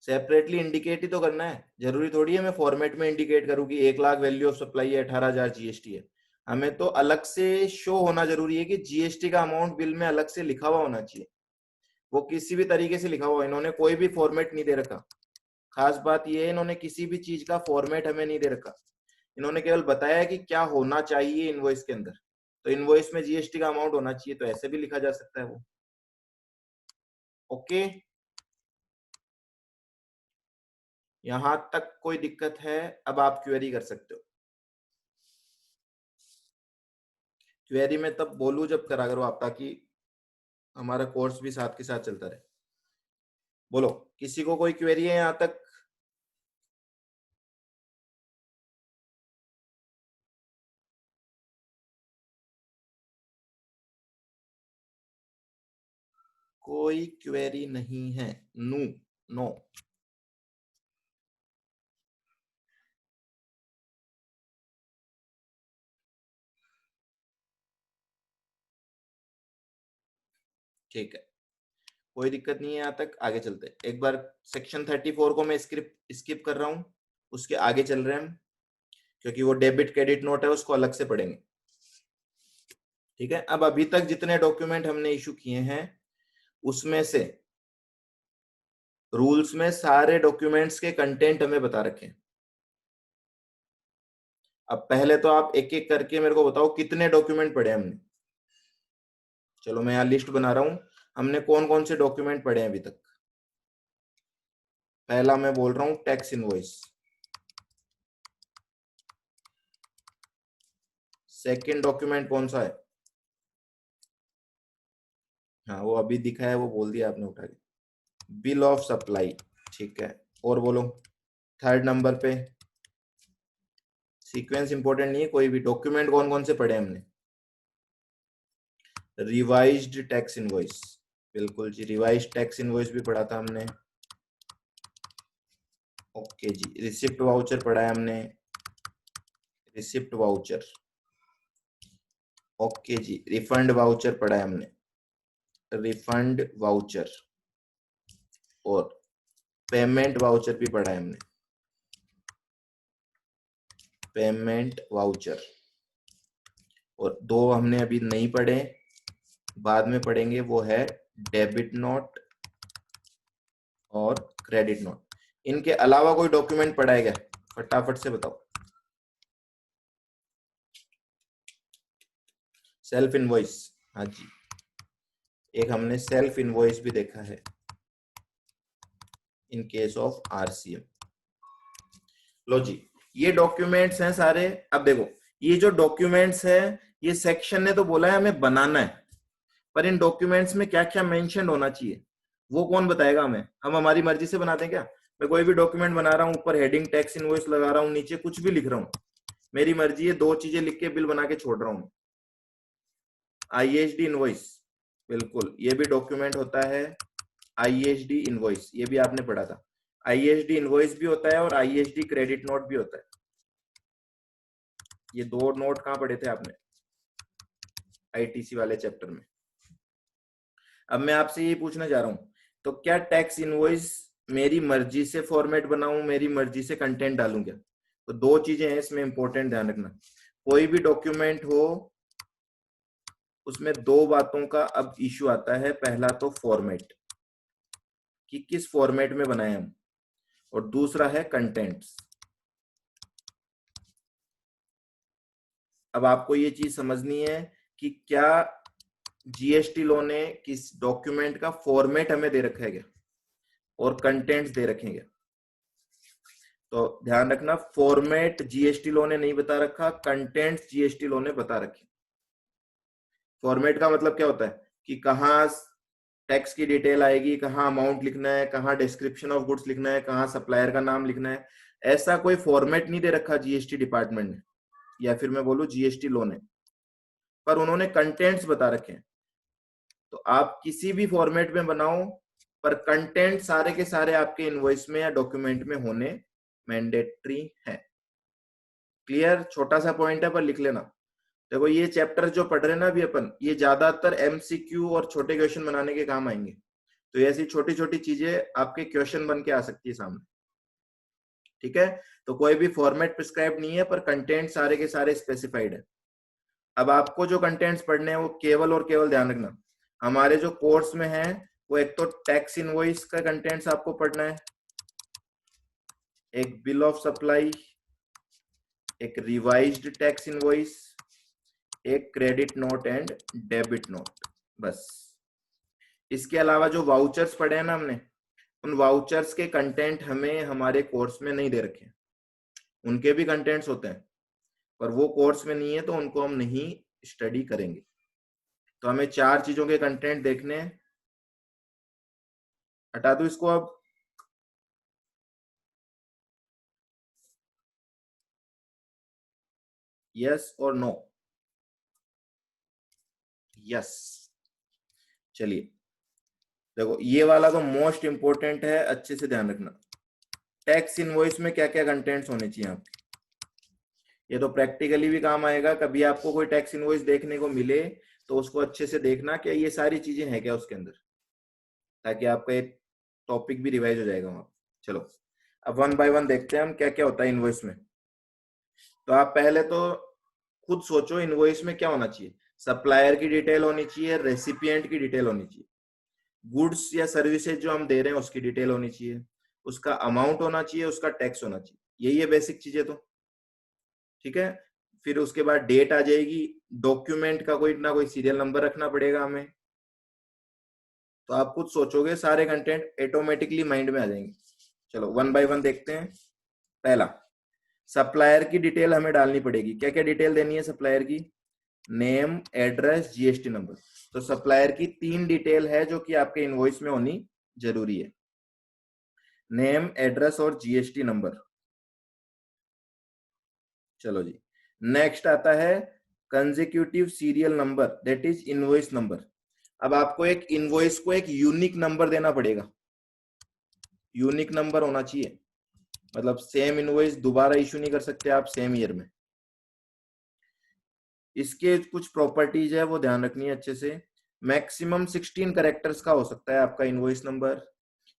सेपरेटली इंडिकेट ही तो करना है, जरूरी थोड़ी है मैं फॉर्मेट में इंडिकेट करूँ कि 1,00,000 वैल्यू ऑफ सप्लाई है, 18,000 जीएसटी है। हमें तो अलग से शो होना जरूरी है कि जीएसटी का अमाउंट बिल में अलग से लिखा हुआ होना चाहिए, वो किसी भी तरीके से लिखा हुआ। इन्होंने कोई भी फॉर्मेट नहीं दे रखा। खास बात यह है इन्होंने किसी भी चीज का फॉर्मेट हमें नहीं दे रखा, इन्होंने केवल बताया कि क्या होना चाहिए इनवॉइस के अंदर। तो इनवॉइस में जीएसटी का अमाउंट होना चाहिए, तो ऐसे भी लिखा जा सकता है वो। ओके, यहां तक कोई दिक्कत है? अब आप क्वेरी कर सकते हो। क्वेरी में तब बोलू जब करा करो आप, ताकि हमारा कोर्स भी साथ के साथ चलता रहे। बोलो, किसी को कोई क्वेरी है यहां तक? कोई क्वेरी नहीं है? No, no. ठीक है, कोई दिक्कत नहीं है, यहाँ तक आगे चलते हैं। एक बार सेक्शन 34 को मैं स्किप कर रहा हूँ, उसके आगे चल रहे हैं हम, क्योंकि वो डेबिट क्रेडिट नोट है, उसको अलग से पढ़ेंगे। ठीक है, अब अभी तक जितने डॉक्यूमेंट हमने इशू किए हैं उसमें से रूल्स में सारे डॉक्यूमेंट्स के कंटेंट हमें बता रखे हैं। अब पहले तो आप एक एक करके मेरे को बताओ कितने डॉक्यूमेंट पढ़े हमने। चलो मैं यहाँ लिस्ट बना रहा हूं, हमने कौन कौन से डॉक्यूमेंट पढ़े हैं अभी तक। पहला मैं बोल रहा हूं टैक्स इनवॉइस। सेकंड डॉक्यूमेंट कौन सा है? हाँ वो अभी दिखा है, वो बोल दिया आपने उठा के, बिल ऑफ सप्लाई। ठीक है, और बोलो थर्ड नंबर पे। सीक्वेंस इंपॉर्टेंट नहीं है, कोई भी डॉक्यूमेंट कौन कौन से पढ़े हमने? रिवाइज्ड टैक्स इनवॉइस, बिल्कुल जी, रिवाइज्ड टैक्स इनवॉइस भी पढ़ा था हमने। ओके जी, रिसिप्ट वाउचर पढ़ा है हमने, रिसिप्ट वाउचर। ओके जी, रिफंड वाउचर पढ़ा है हमने, रिफंड वाउचर। और पेमेंट वाउचर भी पढ़ा है हमने, पेमेंट वाउचर। और दो हमने अभी नहीं पढ़े, बाद में पढ़ेंगे, वो है डेबिट नोट और क्रेडिट नोट। इनके अलावा कोई डॉक्यूमेंट पढ़ा है क्या, फटाफट से बताओ। सेल्फ इनवॉइस, हाँ जी, एक हमने सेल्फ इनवॉइस भी देखा है इन केस ऑफ आरसीएम। लो जी, ये डॉक्यूमेंट्स हैं सारे। अब देखो, ये जो डॉक्यूमेंट्स है, ये सेक्शन ने तो बोला है हमें बनाना है, पर इन डॉक्यूमेंट्स में क्या क्या मेंशन होना चाहिए वो कौन बताएगा हमें? हम हमारी मर्जी से बनाते हैं क्या? मैं कोई भी डॉक्यूमेंट बना रहा हूँ, ऊपर हेडिंग टैक्स इनवॉइस लगा रहा हूँ, नीचे कुछ भी लिख रहा हूँ, मेरी मर्जी है, दो चीजें लिख के बिल बना के छोड़ रहा हूँ। आईएसडी इनवॉइस, बिल्कुल ये भी डॉक्यूमेंट होता है। आईएसडी इनवॉइस, ये भी आपने पढ़ा था। आईएसडी इनवॉइस भी होता है और आईएसडी क्रेडिट नोट भी होता है। ये दो नोट कहाँ पढ़े थे आपने? आईटीसी वाले चैप्टर में। अब मैं आपसे ये पूछना चाह रहा हूं, तो क्या टैक्स इनवॉइस मेरी मर्जी से फॉर्मेट बनाऊं, मेरी मर्जी से कंटेंट डालूं क्या? तो दो चीजें हैं इसमें इंपॉर्टेंट, ध्यान रखना। कोई भी डॉक्यूमेंट हो उसमें दो बातों का अब इश्यू आता है। पहला तो फॉर्मेट, कि किस फॉर्मेट में बनाए हम, और दूसरा है कंटेंट्स। अब आपको ये चीज समझनी है कि क्या जीएसटी लॉ ने किस डॉक्यूमेंट का फॉर्मेट हमें दे रखा है क्या, और कंटेंट्स दे रखेंगे। तो ध्यान रखना, फॉर्मेट जीएसटी लॉ ने नहीं बता रखा, कंटेंट्स जीएसटी लॉ ने बता रखे। फॉर्मेट का मतलब क्या होता है कि कहाँ टैक्स की डिटेल आएगी, कहाँ अमाउंट लिखना है, कहाँ डिस्क्रिप्शन ऑफ गुड्स लिखना है, कहाँ सप्लायर का नाम लिखना है। ऐसा कोई फॉर्मेट नहीं दे रखा जीएसटी डिपार्टमेंट ने, या फिर मैं बोलूं जीएसटी लॉ ने, पर उन्होंने कंटेंट्स बता रखे हैं। तो आप किसी भी फॉर्मेट में बनाओ, पर कंटेंट सारे के सारे आपके इनवॉइस में या डॉक्यूमेंट में होने मैंडेटरी है। क्लियर? छोटा सा पॉइंट है पर लिख लेना। देखो ये चैप्टर जो पढ़ रहे हैं ना अभी अपन, ये ज्यादातर एमसीक्यू और छोटे क्वेश्चन बनाने के काम आएंगे। तो ऐसी छोटी छोटी चीजें आपके क्वेश्चन बन के आ सकती है सामने। ठीक है, तो कोई भी फॉर्मेट प्रिस्क्राइब नहीं है, पर कंटेंट सारे के सारे स्पेसिफाइड है। अब आपको जो कंटेंट्स पढ़ने हैं वो केवल और केवल, ध्यान रखना, हमारे जो कोर्स में है वो एक तो टैक्स इनवॉइस का कंटेंट्स आपको पढ़ना है, एक बिल ऑफ सप्लाई, एक रिवाइज्ड टैक्स इनवॉइस, एक credit note and debit note, बस। इसके अलावा जो वाउचर्स पढ़े हैं ना हमने, उन वाउचर्स के कंटेंट हमें हमारे कोर्स में नहीं दे रखे। उनके भी कंटेंट्स होते हैं, पर वो कोर्स में नहीं है तो उनको हम नहीं स्टडी करेंगे। तो हमें चार चीजों के कंटेंट देखने हैं। हटा दो इसको अब। यस और नो? यस। चलिए, देखो ये वाला तो मोस्ट इंपोर्टेंट है, अच्छे से ध्यान रखना। टैक्स इनवॉइस में क्या क्या कंटेंट्स होने चाहिए आपके, ये तो प्रैक्टिकली भी काम आएगा। कभी आपको कोई टैक्स इनवॉइस देखने को मिले तो उसको अच्छे से देखना क्या ये सारी चीजें हैं क्या उसके अंदर, ताकि आपका एक टॉपिक भी रिवाइज हो जाएगा वहां। चलो अब वन बाय वन देखते हैं हम क्या क्या होता है इनवॉइस में। तो आप पहले तो खुद सोचो इनवॉइस में क्या होना चाहिए। सप्लायर की डिटेल होनी चाहिए, रेसिपिएंट की डिटेल होनी चाहिए, गुड्स या सर्विसेज जो हम दे रहे हैं उसकी डिटेल होनी चाहिए, उसका अमाउंट होना चाहिए, उसका टैक्स होना चाहिए। यही है बेसिक चीजें तो। ठीक है, फिर उसके बाद डेट आ जाएगी, डॉक्यूमेंट का कोई ना कोई सीरियल नंबर रखना पड़ेगा हमें। तो आप खुद सोचोगे, सारे कंटेंट ऑटोमेटिकली माइंड में आ जाएंगे। चलो वन बाय वन देखते हैं। पहला, सप्लायर की डिटेल हमें डालनी पड़ेगी। क्या क्या डिटेल देनी है सप्लायर की? Name, address, GST number. तो सप्लायर की तीन डिटेल है जो कि आपके इनवॉइस में होनी जरूरी है, नेम, एड्रेस और जीएसटी नंबर। चलो जी, नेक्स्ट आता है consecutive serial number, that is invoice number. अब आपको एक इनवॉइस को एक यूनिक नंबर देना पड़ेगा, यूनिक नंबर होना चाहिए। मतलब सेम इनवॉइस दोबारा इशू नहीं कर सकते आप सेम ईयर में। इसके कुछ प्रॉपर्टीज है वो ध्यान रखनी है अच्छे से। मैक्सिमम 16 कैरेक्टर्स का हो सकता है आपका इनवॉइस नंबर,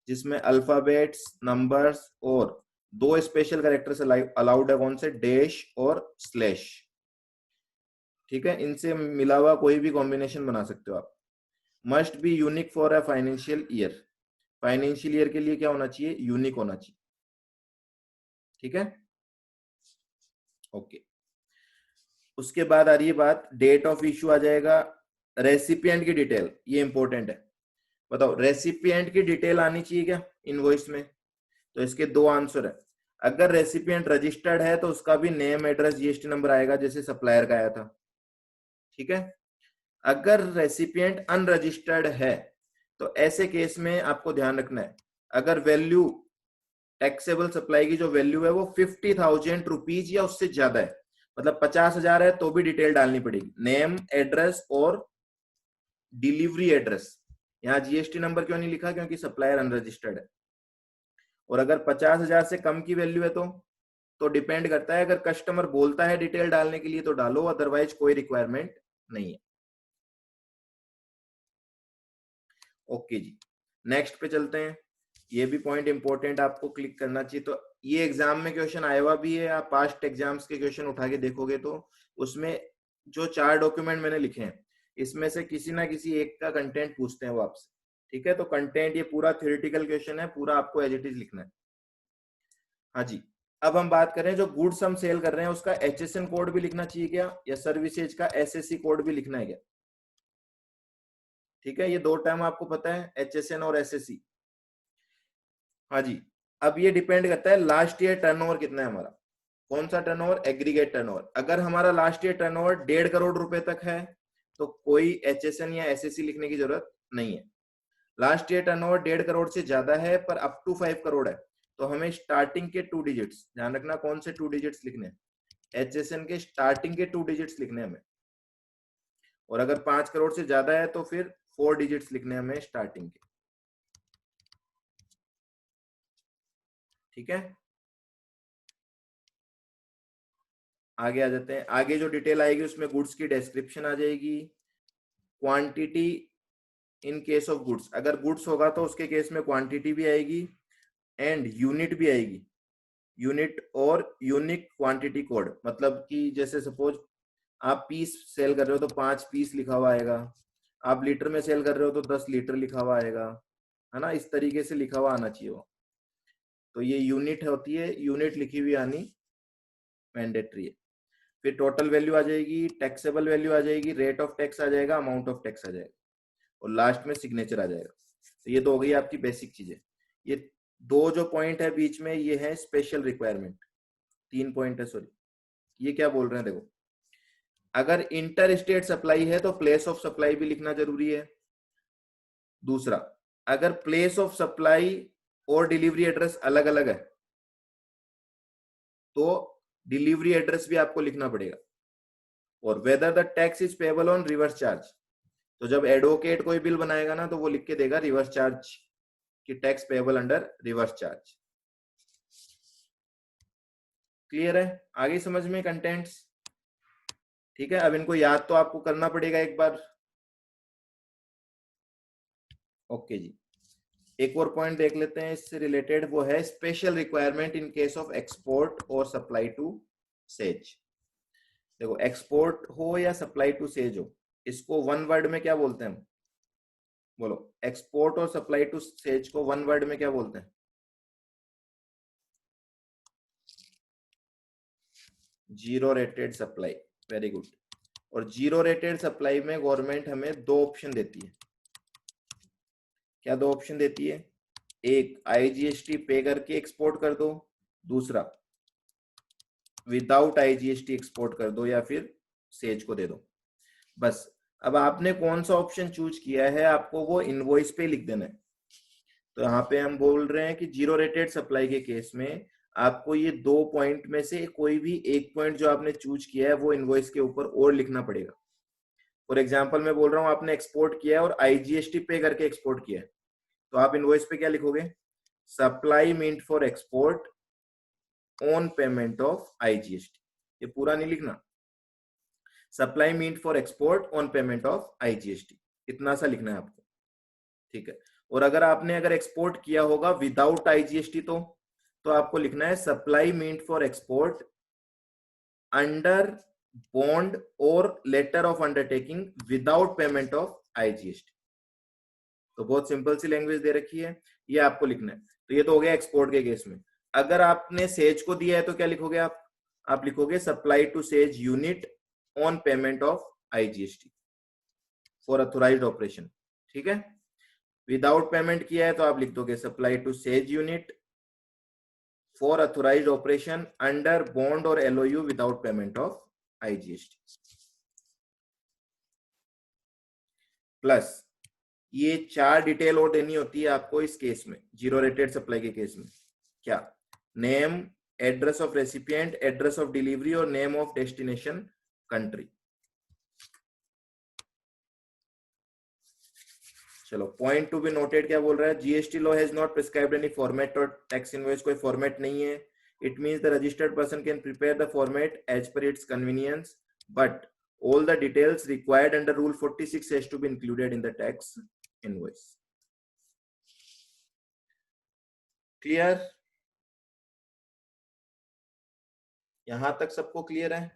जिसमें अल्फाबेट्स, नंबर्स और 2 स्पेशल कैरेक्टर्स अलाउड है, कौन से, डैश और स्लैश। ठीक है, इनसे मिला हुआ कोई भी कॉम्बिनेशन बना सकते हो आप। Must be unique for a financial year, financial year के लिए क्या होना चाहिए, यूनिक होना चाहिए। ठीक है, ओके। उसके बाद आ रही है बात, डेट ऑफ इश्यू आ जाएगा, रेसिपिएंट की डिटेल, ये इंपॉर्टेंट है। बताओ रेसिपिएंट की डिटेल आनी चाहिए क्या इनवॉइस में? तो इसके 2 आंसर है। अगर रेसिपिएंट रजिस्टर्ड है तो उसका भी नेम, एड्रेस, जीएसटी नंबर आएगा, जैसे सप्लायर का आया था। ठीक है, अगर रेसिपिएंट अनरजिस्टर्ड है तो ऐसे केस में आपको ध्यान रखना है, अगर वैल्यू, टैक्सेबल सप्लाई की जो वैल्यू है वो 50,000 रुपीज या उससे ज्यादा है, मतलब 50,000 है, तो भी डिटेल डालनी पड़ेगी, नेम, एड्रेस और डिलीवरी एड्रेस। यहाँ जीएसटी नंबर क्यों नहीं लिखा, क्योंकि सप्लायर अनरजिस्टर्ड है। और अगर 50,000 से कम की वैल्यू है तो डिपेंड करता है, अगर कस्टमर बोलता है डिटेल डालने के लिए तो डालो, अदरवाइज कोई रिक्वायरमेंट नहीं है। ओके जी, नेक्स्ट पे चलते हैं। ये भी पॉइंट इंपॉर्टेंट आपको क्लिक करना चाहिए। तो ये एग्जाम में क्वेश्चन आया हुआ भी है, आप पास्ट एग्जाम्स के क्वेश्चन उठा के देखोगे तो उसमें जो 4 डॉक्यूमेंट मैंने लिखे हैं इसमें से किसी ना किसी एक का कंटेंट पूछते हैं वो आपसे। ठीक है, तो कंटेंट ये पूरा थ्योरेटिकल क्वेश्चन है, पूरा आपको एज इट इज लिखना है। हाँ जी, अब हम बात करें जो गुड्स हम सेल कर रहे हैं उसका एचएसएन कोड भी लिखना चाहिए क्या, या सर्विसेज का एसएससी कोड भी लिखना है क्या? ठीक है, ये 2 टर्म आपको पता है, एचएसएन और एसएससी। हाँ जी, अब ये डिपेंड करता है लास्ट ईयर टर्नओवर कितना है हमारा, कौन सा टर्नओवर, एग्रीगेट टर्नओवर। अगर हमारा लास्ट ईयर टर्नओवर 1.5 करोड़ रुपए तक है तो कोई एचएसएन या एसएससी लिखने की जरूरत नहीं है। लास्ट ईयर टर्नओवर 1.5 करोड़ से ज्यादा है पर अप टू 5 करोड़ है तो हमें स्टार्टिंग के 2 डिजिट्स, ध्यान रखना कौन से 2 डिजिट्स लिखने हैं, एचएसएन के स्टार्टिंग के 2 डिजिट्स लिखने हैं हमें। और अगर 5 करोड़ से ज्यादा है तो फिर 4 डिजिट्स लिखने हैं हमें स्टार्टिंग के। ठीक है, आगे आ जाते हैं। आगे जो डिटेल आएगी उसमें गुड्स की डिस्क्रिप्शन आ जाएगी, quantity in case of goods, अगर गुड्स होगा तो उसके केस में क्वांटिटी भी आएगी एंड यूनिट भी आएगी, यूनिट और यूनिक क्वांटिटी कोड। मतलब कि जैसे सपोज आप पीस सेल कर रहे हो तो 5 पीस लिखा हुआ आएगा, आप लीटर में सेल कर रहे हो तो 10 लीटर लिखा हुआ आएगा, है ना, इस तरीके से लिखा हुआ आना चाहिए वो। तो ये यूनिट होती है, यूनिट लिखी हुई आनी मैंडेटरी है। फिर टोटल वैल्यू आ जाएगी, टैक्सेबल वैल्यू आ जाएगी, रेट ऑफ टैक्स आ जाएगा, अमाउंट ऑफ टैक्स आ जाएगा और लास्ट में सिग्नेचर आ जाएगा। तो ये तो हो गई आपकी बेसिक चीजें। ये 2 जो पॉइंट है बीच में ये है स्पेशल रिक्वायरमेंट, 3 पॉइंट है, सॉरी ये क्या बोल रहे हैं देखो, अगर इंटर स्टेट सप्लाई है तो प्लेस ऑफ सप्लाई भी लिखना जरूरी है। दूसरा, अगर प्लेस ऑफ सप्लाई और डिलीवरी एड्रेस अलग अलग है तो डिलीवरी एड्रेस भी आपको लिखना पड़ेगा। और whether the tax is payable on reverse charge, तो जब एडवोकेट कोई बिल बनाएगा ना तो वो लिख के देगा रिवर्स चार्ज की tax payable under reverse charge. Clear है, आगे समझ में कंटेंट्स? ठीक है, अब इनको याद तो आपको करना पड़ेगा एक बार। ओके जी, एक और पॉइंट देख लेते हैं इससे रिलेटेड, वो है special requirement in case of export और सप्लाई टू सेज। देखो एक्सपोर्ट हो या सप्लाई टू सेज हो, इसको वन वर्ड में क्या बोलते हैं हम? बोलो, एक्सपोर्ट और सप्लाई टू सेज को वन वर्ड में क्या बोलते हैं? Zero rated supply. Very good. और जीरो रेटेड सप्लाई में गवर्नमेंट हमें 2 ऑप्शन देती है। क्या 2 ऑप्शन देती है? एक, आईजीएसटी पे करके एक्सपोर्ट कर दो, दूसरा विदाउट आईजीएसटी एक्सपोर्ट कर दो या फिर सेज को दे दो। बस, अब आपने कौन सा ऑप्शन चूज किया है आपको वो इनवॉइस पे लिख देना है। तो यहाँ पे हम बोल रहे हैं कि जीरो रेटेड सप्लाई के केस में आपको ये 2 पॉइंट में से कोई भी एक पॉइंट जो आपने चूज किया है वो इनवॉइस के ऊपर और लिखना पड़ेगा। फॉर एग्जाम्पल मैं बोल रहा हूँ आपने एक्सपोर्ट किया है और आईजीएसटी पे करके एक्सपोर्ट किया है, तो आप इनवॉइस पे क्या लिखोगे? Supply meant for export on payment of IGST. ये पूरा नहीं लिखना, supply meant for export on payment of IGST, इतना सा लिखना है आपको। ठीक है, और अगर आपने एक्सपोर्ट किया होगा विदाउट आईजीएसटी तो आपको लिखना है supply meant for export under bond और letter of undertaking without payment of IGST. तो बहुत सिंपल सी लैंग्वेज दे रखी है, ये आपको लिखना है। तो ये तो हो गया एक्सपोर्ट के केस में। अगर आपने सेज को दिया है तो क्या लिखोगे आप लिखोगे supply to SEZ unit on payment of IGST for authorised operation. ठीक है, विदाउट पेमेंट किया है तो आप लिख दोगे supply to SEZ unit for authorised operation under bond और LOU without payment of IGST. Plus ये 4 डिटेल और देनी होती है आपको इस केस में, जीरो रेटेड सप्लाई के केस में। क्या? Name, address of recipient, address of delivery और नेम ऑफ डेस्टिनेशन कंट्री। चलो, पॉइंट टू बी नोटेड क्या बोल रहा है? GST law has not prescribed any format और टैक्स इनवॉइस कोई फॉर्मेट नहीं है। It means the registered person can prepare the format as per its convenience, but all the details required under rule 46 has to be included in the tax invoice. Clear? यहां तक सबको clear है?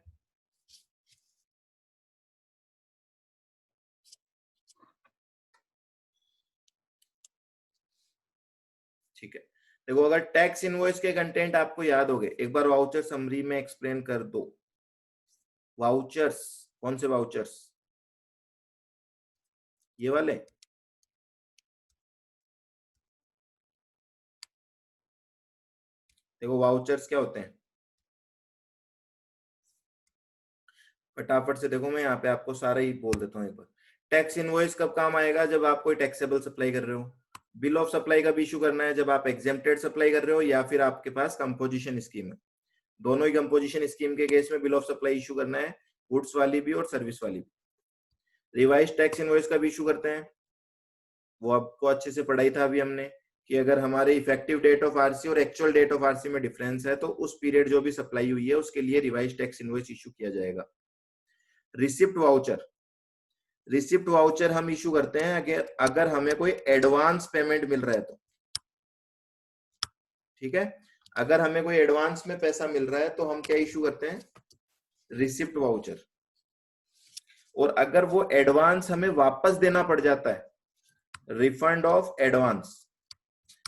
ठीक है, देखो अगर टैक्स इनवॉइस के content आपको याद हो गए, एक बार वाउचर समरी में एक्सप्लेन कर दो। वाउचर्स, कौन से वाउचर्स? ये वाले? देखो वाउचर्स क्या होते हैं, फटाफट से देखो, मैं यहाँ पे आपको सारा ही बोल देता हूँ एक बार। टैक्स इनवॉइस कब काम आएगा? जब आप कोई टैक्सेबल सप्लाई कर रहे हो। बिल ऑफ सप्लाई कब इशू करना है? जब आप एग्जेम्प्टेड सप्लाई कर रहे हो या फिर आपके पास कंपोजिशन स्कीम है। दोनों ही कंपोजिशन स्कीम के केस में बिल ऑफ सप्लाई इशू करना है, गुड्स वाली भी और सर्विस वाली भी। रिवाइज टैक्स इनवॉइस कब इशू करते हैं? वो आपको अच्छे से पढ़ाई था अभी हमने, कि अगर हमारे इफेक्टिव डेट ऑफ आरसी और एक्चुअल डेट ऑफ आरसी में डिफरेंस है तो उस पीरियड जो भी सप्लाई हुई है उसके लिए रिवाइज टैक्स इनवॉइस इशू किया जाएगा। रिसिप्ट वाउचर, रिसिप्ट वाउचर हम इशू करते हैं अगर हमें कोई एडवांस पेमेंट मिल रहा है तो। ठीक है, अगर हमें कोई एडवांस में पैसा मिल रहा है तो हम क्या इशू करते हैं? Receipt voucher. और अगर वो एडवांस हमें वापस देना पड़ जाता है, रिफंड ऑफ एडवांस।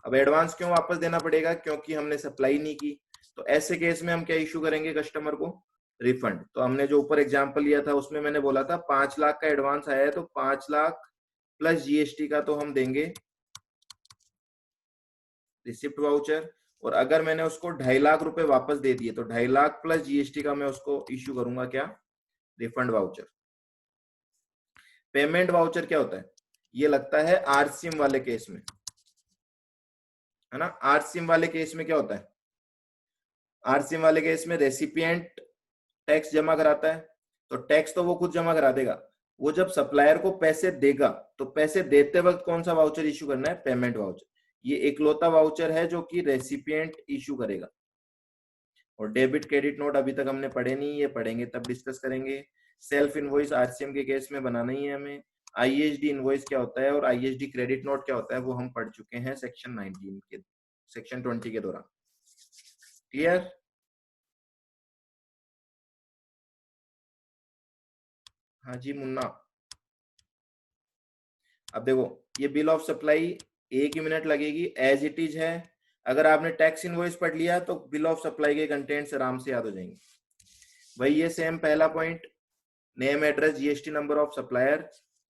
अब एडवांस क्यों वापस देना पड़ेगा? क्योंकि हमने सप्लाई नहीं की, तो ऐसे केस में हम क्या इशू करेंगे कस्टमर को? रिफंड। तो हमने जो ऊपर एग्जांपल लिया था उसमें मैंने बोला था 5 लाख का एडवांस आया है तो 5 लाख प्लस जीएसटी का तो हम देंगे रिसिप्ट वाउचर। और अगर मैंने उसको 2.5 लाख रुपए वापस दे दिए तो 2.5 लाख प्लस जीएसटी का मैं उसको इश्यू करूंगा क्या? Refund voucher. पेमेंट वाउचर क्या होता है? ये लगता है आरसीएम वाले केस में, है ना। आरसीएम वाले केस में क्या होता है? आरसीएम वाले केस में रेसिपिएंट टैक्स जमा कराता है, तो टैक्स तो वो खुद जमा करा देगा। वो जब सप्लायर को पैसे देगा तो पैसे देते वक्त कौन सा वाउचर इशू करना है? Payment voucher. ये इकलौता वाउचर है जो कि रेसिपिएंट इशू करेगा। और डेबिट क्रेडिट नोट अभी तक हमने पढ़े नहीं, ये पढ़ेंगे तब डिस्कस करेंगे। सेल्फ इनवॉइस आरसीएम के केस में बनाना ही है हमें। आईएसडी इनवॉइस क्या होता है और आईएसडी क्रेडिट नोट क्या होता है वो हम पढ़ चुके हैं सेक्शन 20 के दौरान। क्लियर? हाँ जी मुन्ना। अब देखो ये bill of supply 1 he minute लगेगी, एज इट इज है। अगर आपने टैक्स इनवॉइस पढ़ लिया तो बिल ऑफ सप्लाई के कंटेंट्स आराम से याद हो जाएंगे। वही ये सेम पहला point, name address GST number of supplier.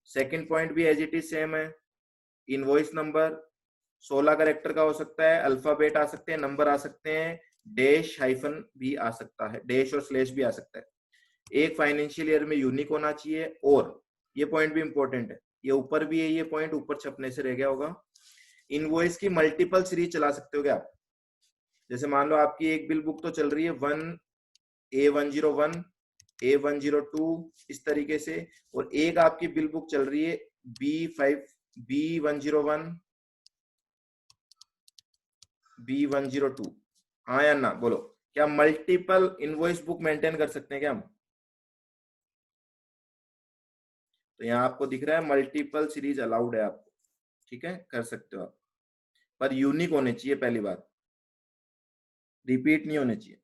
Second point भी एज इट इज सेम है, इनवॉइस नंबर 16 कैरेक्टर का हो सकता है, अल्फाबेट आ सकते हैं, नंबर आ सकते हैं, डैश हाइफन भी आ सकता है, डैश और स्लैश भी आ सकता है। एक फाइनेंशियल ईयर में यूनिक होना चाहिए। और ये पॉइंट भी इंपॉर्टेंट है, ये ऊपर भी है, ये पॉइंट ऊपर छपने से रह गया होगा। इनवॉइस की मल्टीपल सीरीज चला सकते हो क्या आप? जैसे मान लो आपकी एक बिल बुक तो चल रही है 1A101 A102 इस तरीके से, और एक आपकी बिल बुक चल रही है B101 B102। हाँ या ना बोलो, क्या मल्टीपल इनवॉइस बुक मेंटेन कर सकते हैं क्या हम? तो यहाँ आपको दिख रहा है मल्टीपल सीरीज अलाउड है आपको। ठीक है, कर सकते हो आप, पर यूनिक होने चाहिए, पहली बात, रिपीट नहीं होने चाहिए।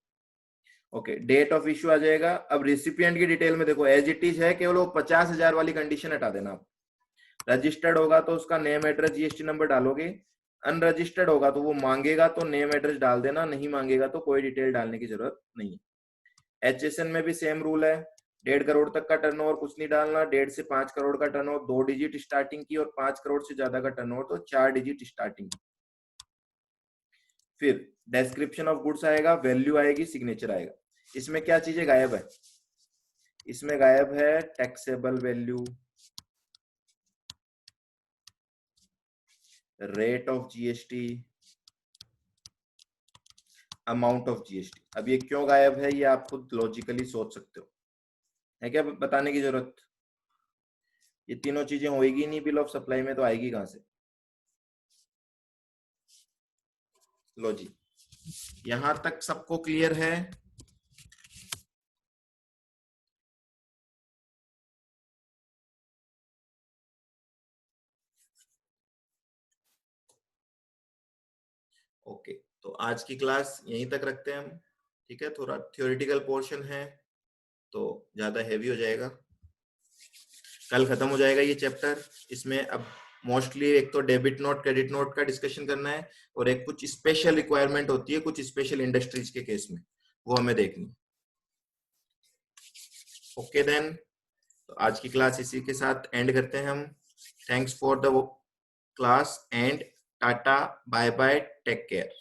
ओके, डेट ऑफ इश्यू आ जाएगा। अब रिसिपिएंट की डिटेल में देखो एज इट इज है, केवल वो 50,000 वाली कंडीशन हटा देना आप। रजिस्टर्ड होगा तो उसका नेम एड्रेस जीएसटी नंबर डालोगे, अनरजिस्टर्ड होगा तो वो मांगेगा तो नेम एड्रेस डाल देना, नहीं मांगेगा तो कोई डिटेल डालने की जरूरत नहीं है। एचएसएन में भी सेम रूल है, 1.5 करोड़ तक का टर्नओवर कुछ नहीं डालना, 1.5 से 5 करोड़ का टर्नओवर 2 डिजिट स्टार्टिंग की, और 5 करोड़ से ज्यादा का टर्नओवर तो 4 डिजिट स्टार्टिंग की। फिर डिस्क्रिप्शन ऑफ गुड्स आएगा, वैल्यू आएगी, सिग्नेचर आएगा। इसमें क्या चीजें गायब है? इसमें गायब है taxable value, rate of GST, amount of GST. अब ये क्यों गायब है ये आप खुद लॉजिकली सोच सकते हो, है क्या बताने की जरूरत? ये तीनों चीजें होएगी नहीं बिल ऑफ सप्लाई में, तो आएगी कहां से? लो जी, यहां तक सबको क्लियर है? ओके, तो आज की क्लास यहीं तक रखते हैं हम, ठीक है? थोड़ा थ्योरेटिकल पोर्शन है तो ज्यादा हैवी हो जाएगा, कल खत्म हो जाएगा ये चैप्टर। इसमें अब मोस्टली एक तो डेबिट नोट क्रेडिट नोट का डिस्कशन करना है, और एक कुछ स्पेशल रिक्वायरमेंट होती है कुछ स्पेशल इंडस्ट्रीज के केस में, वो हमें देखनी। ओके देन, तो आज की क्लास इसी के साथ एंड करते हैं हम। Thanks for the class and tata, bye bye, take care.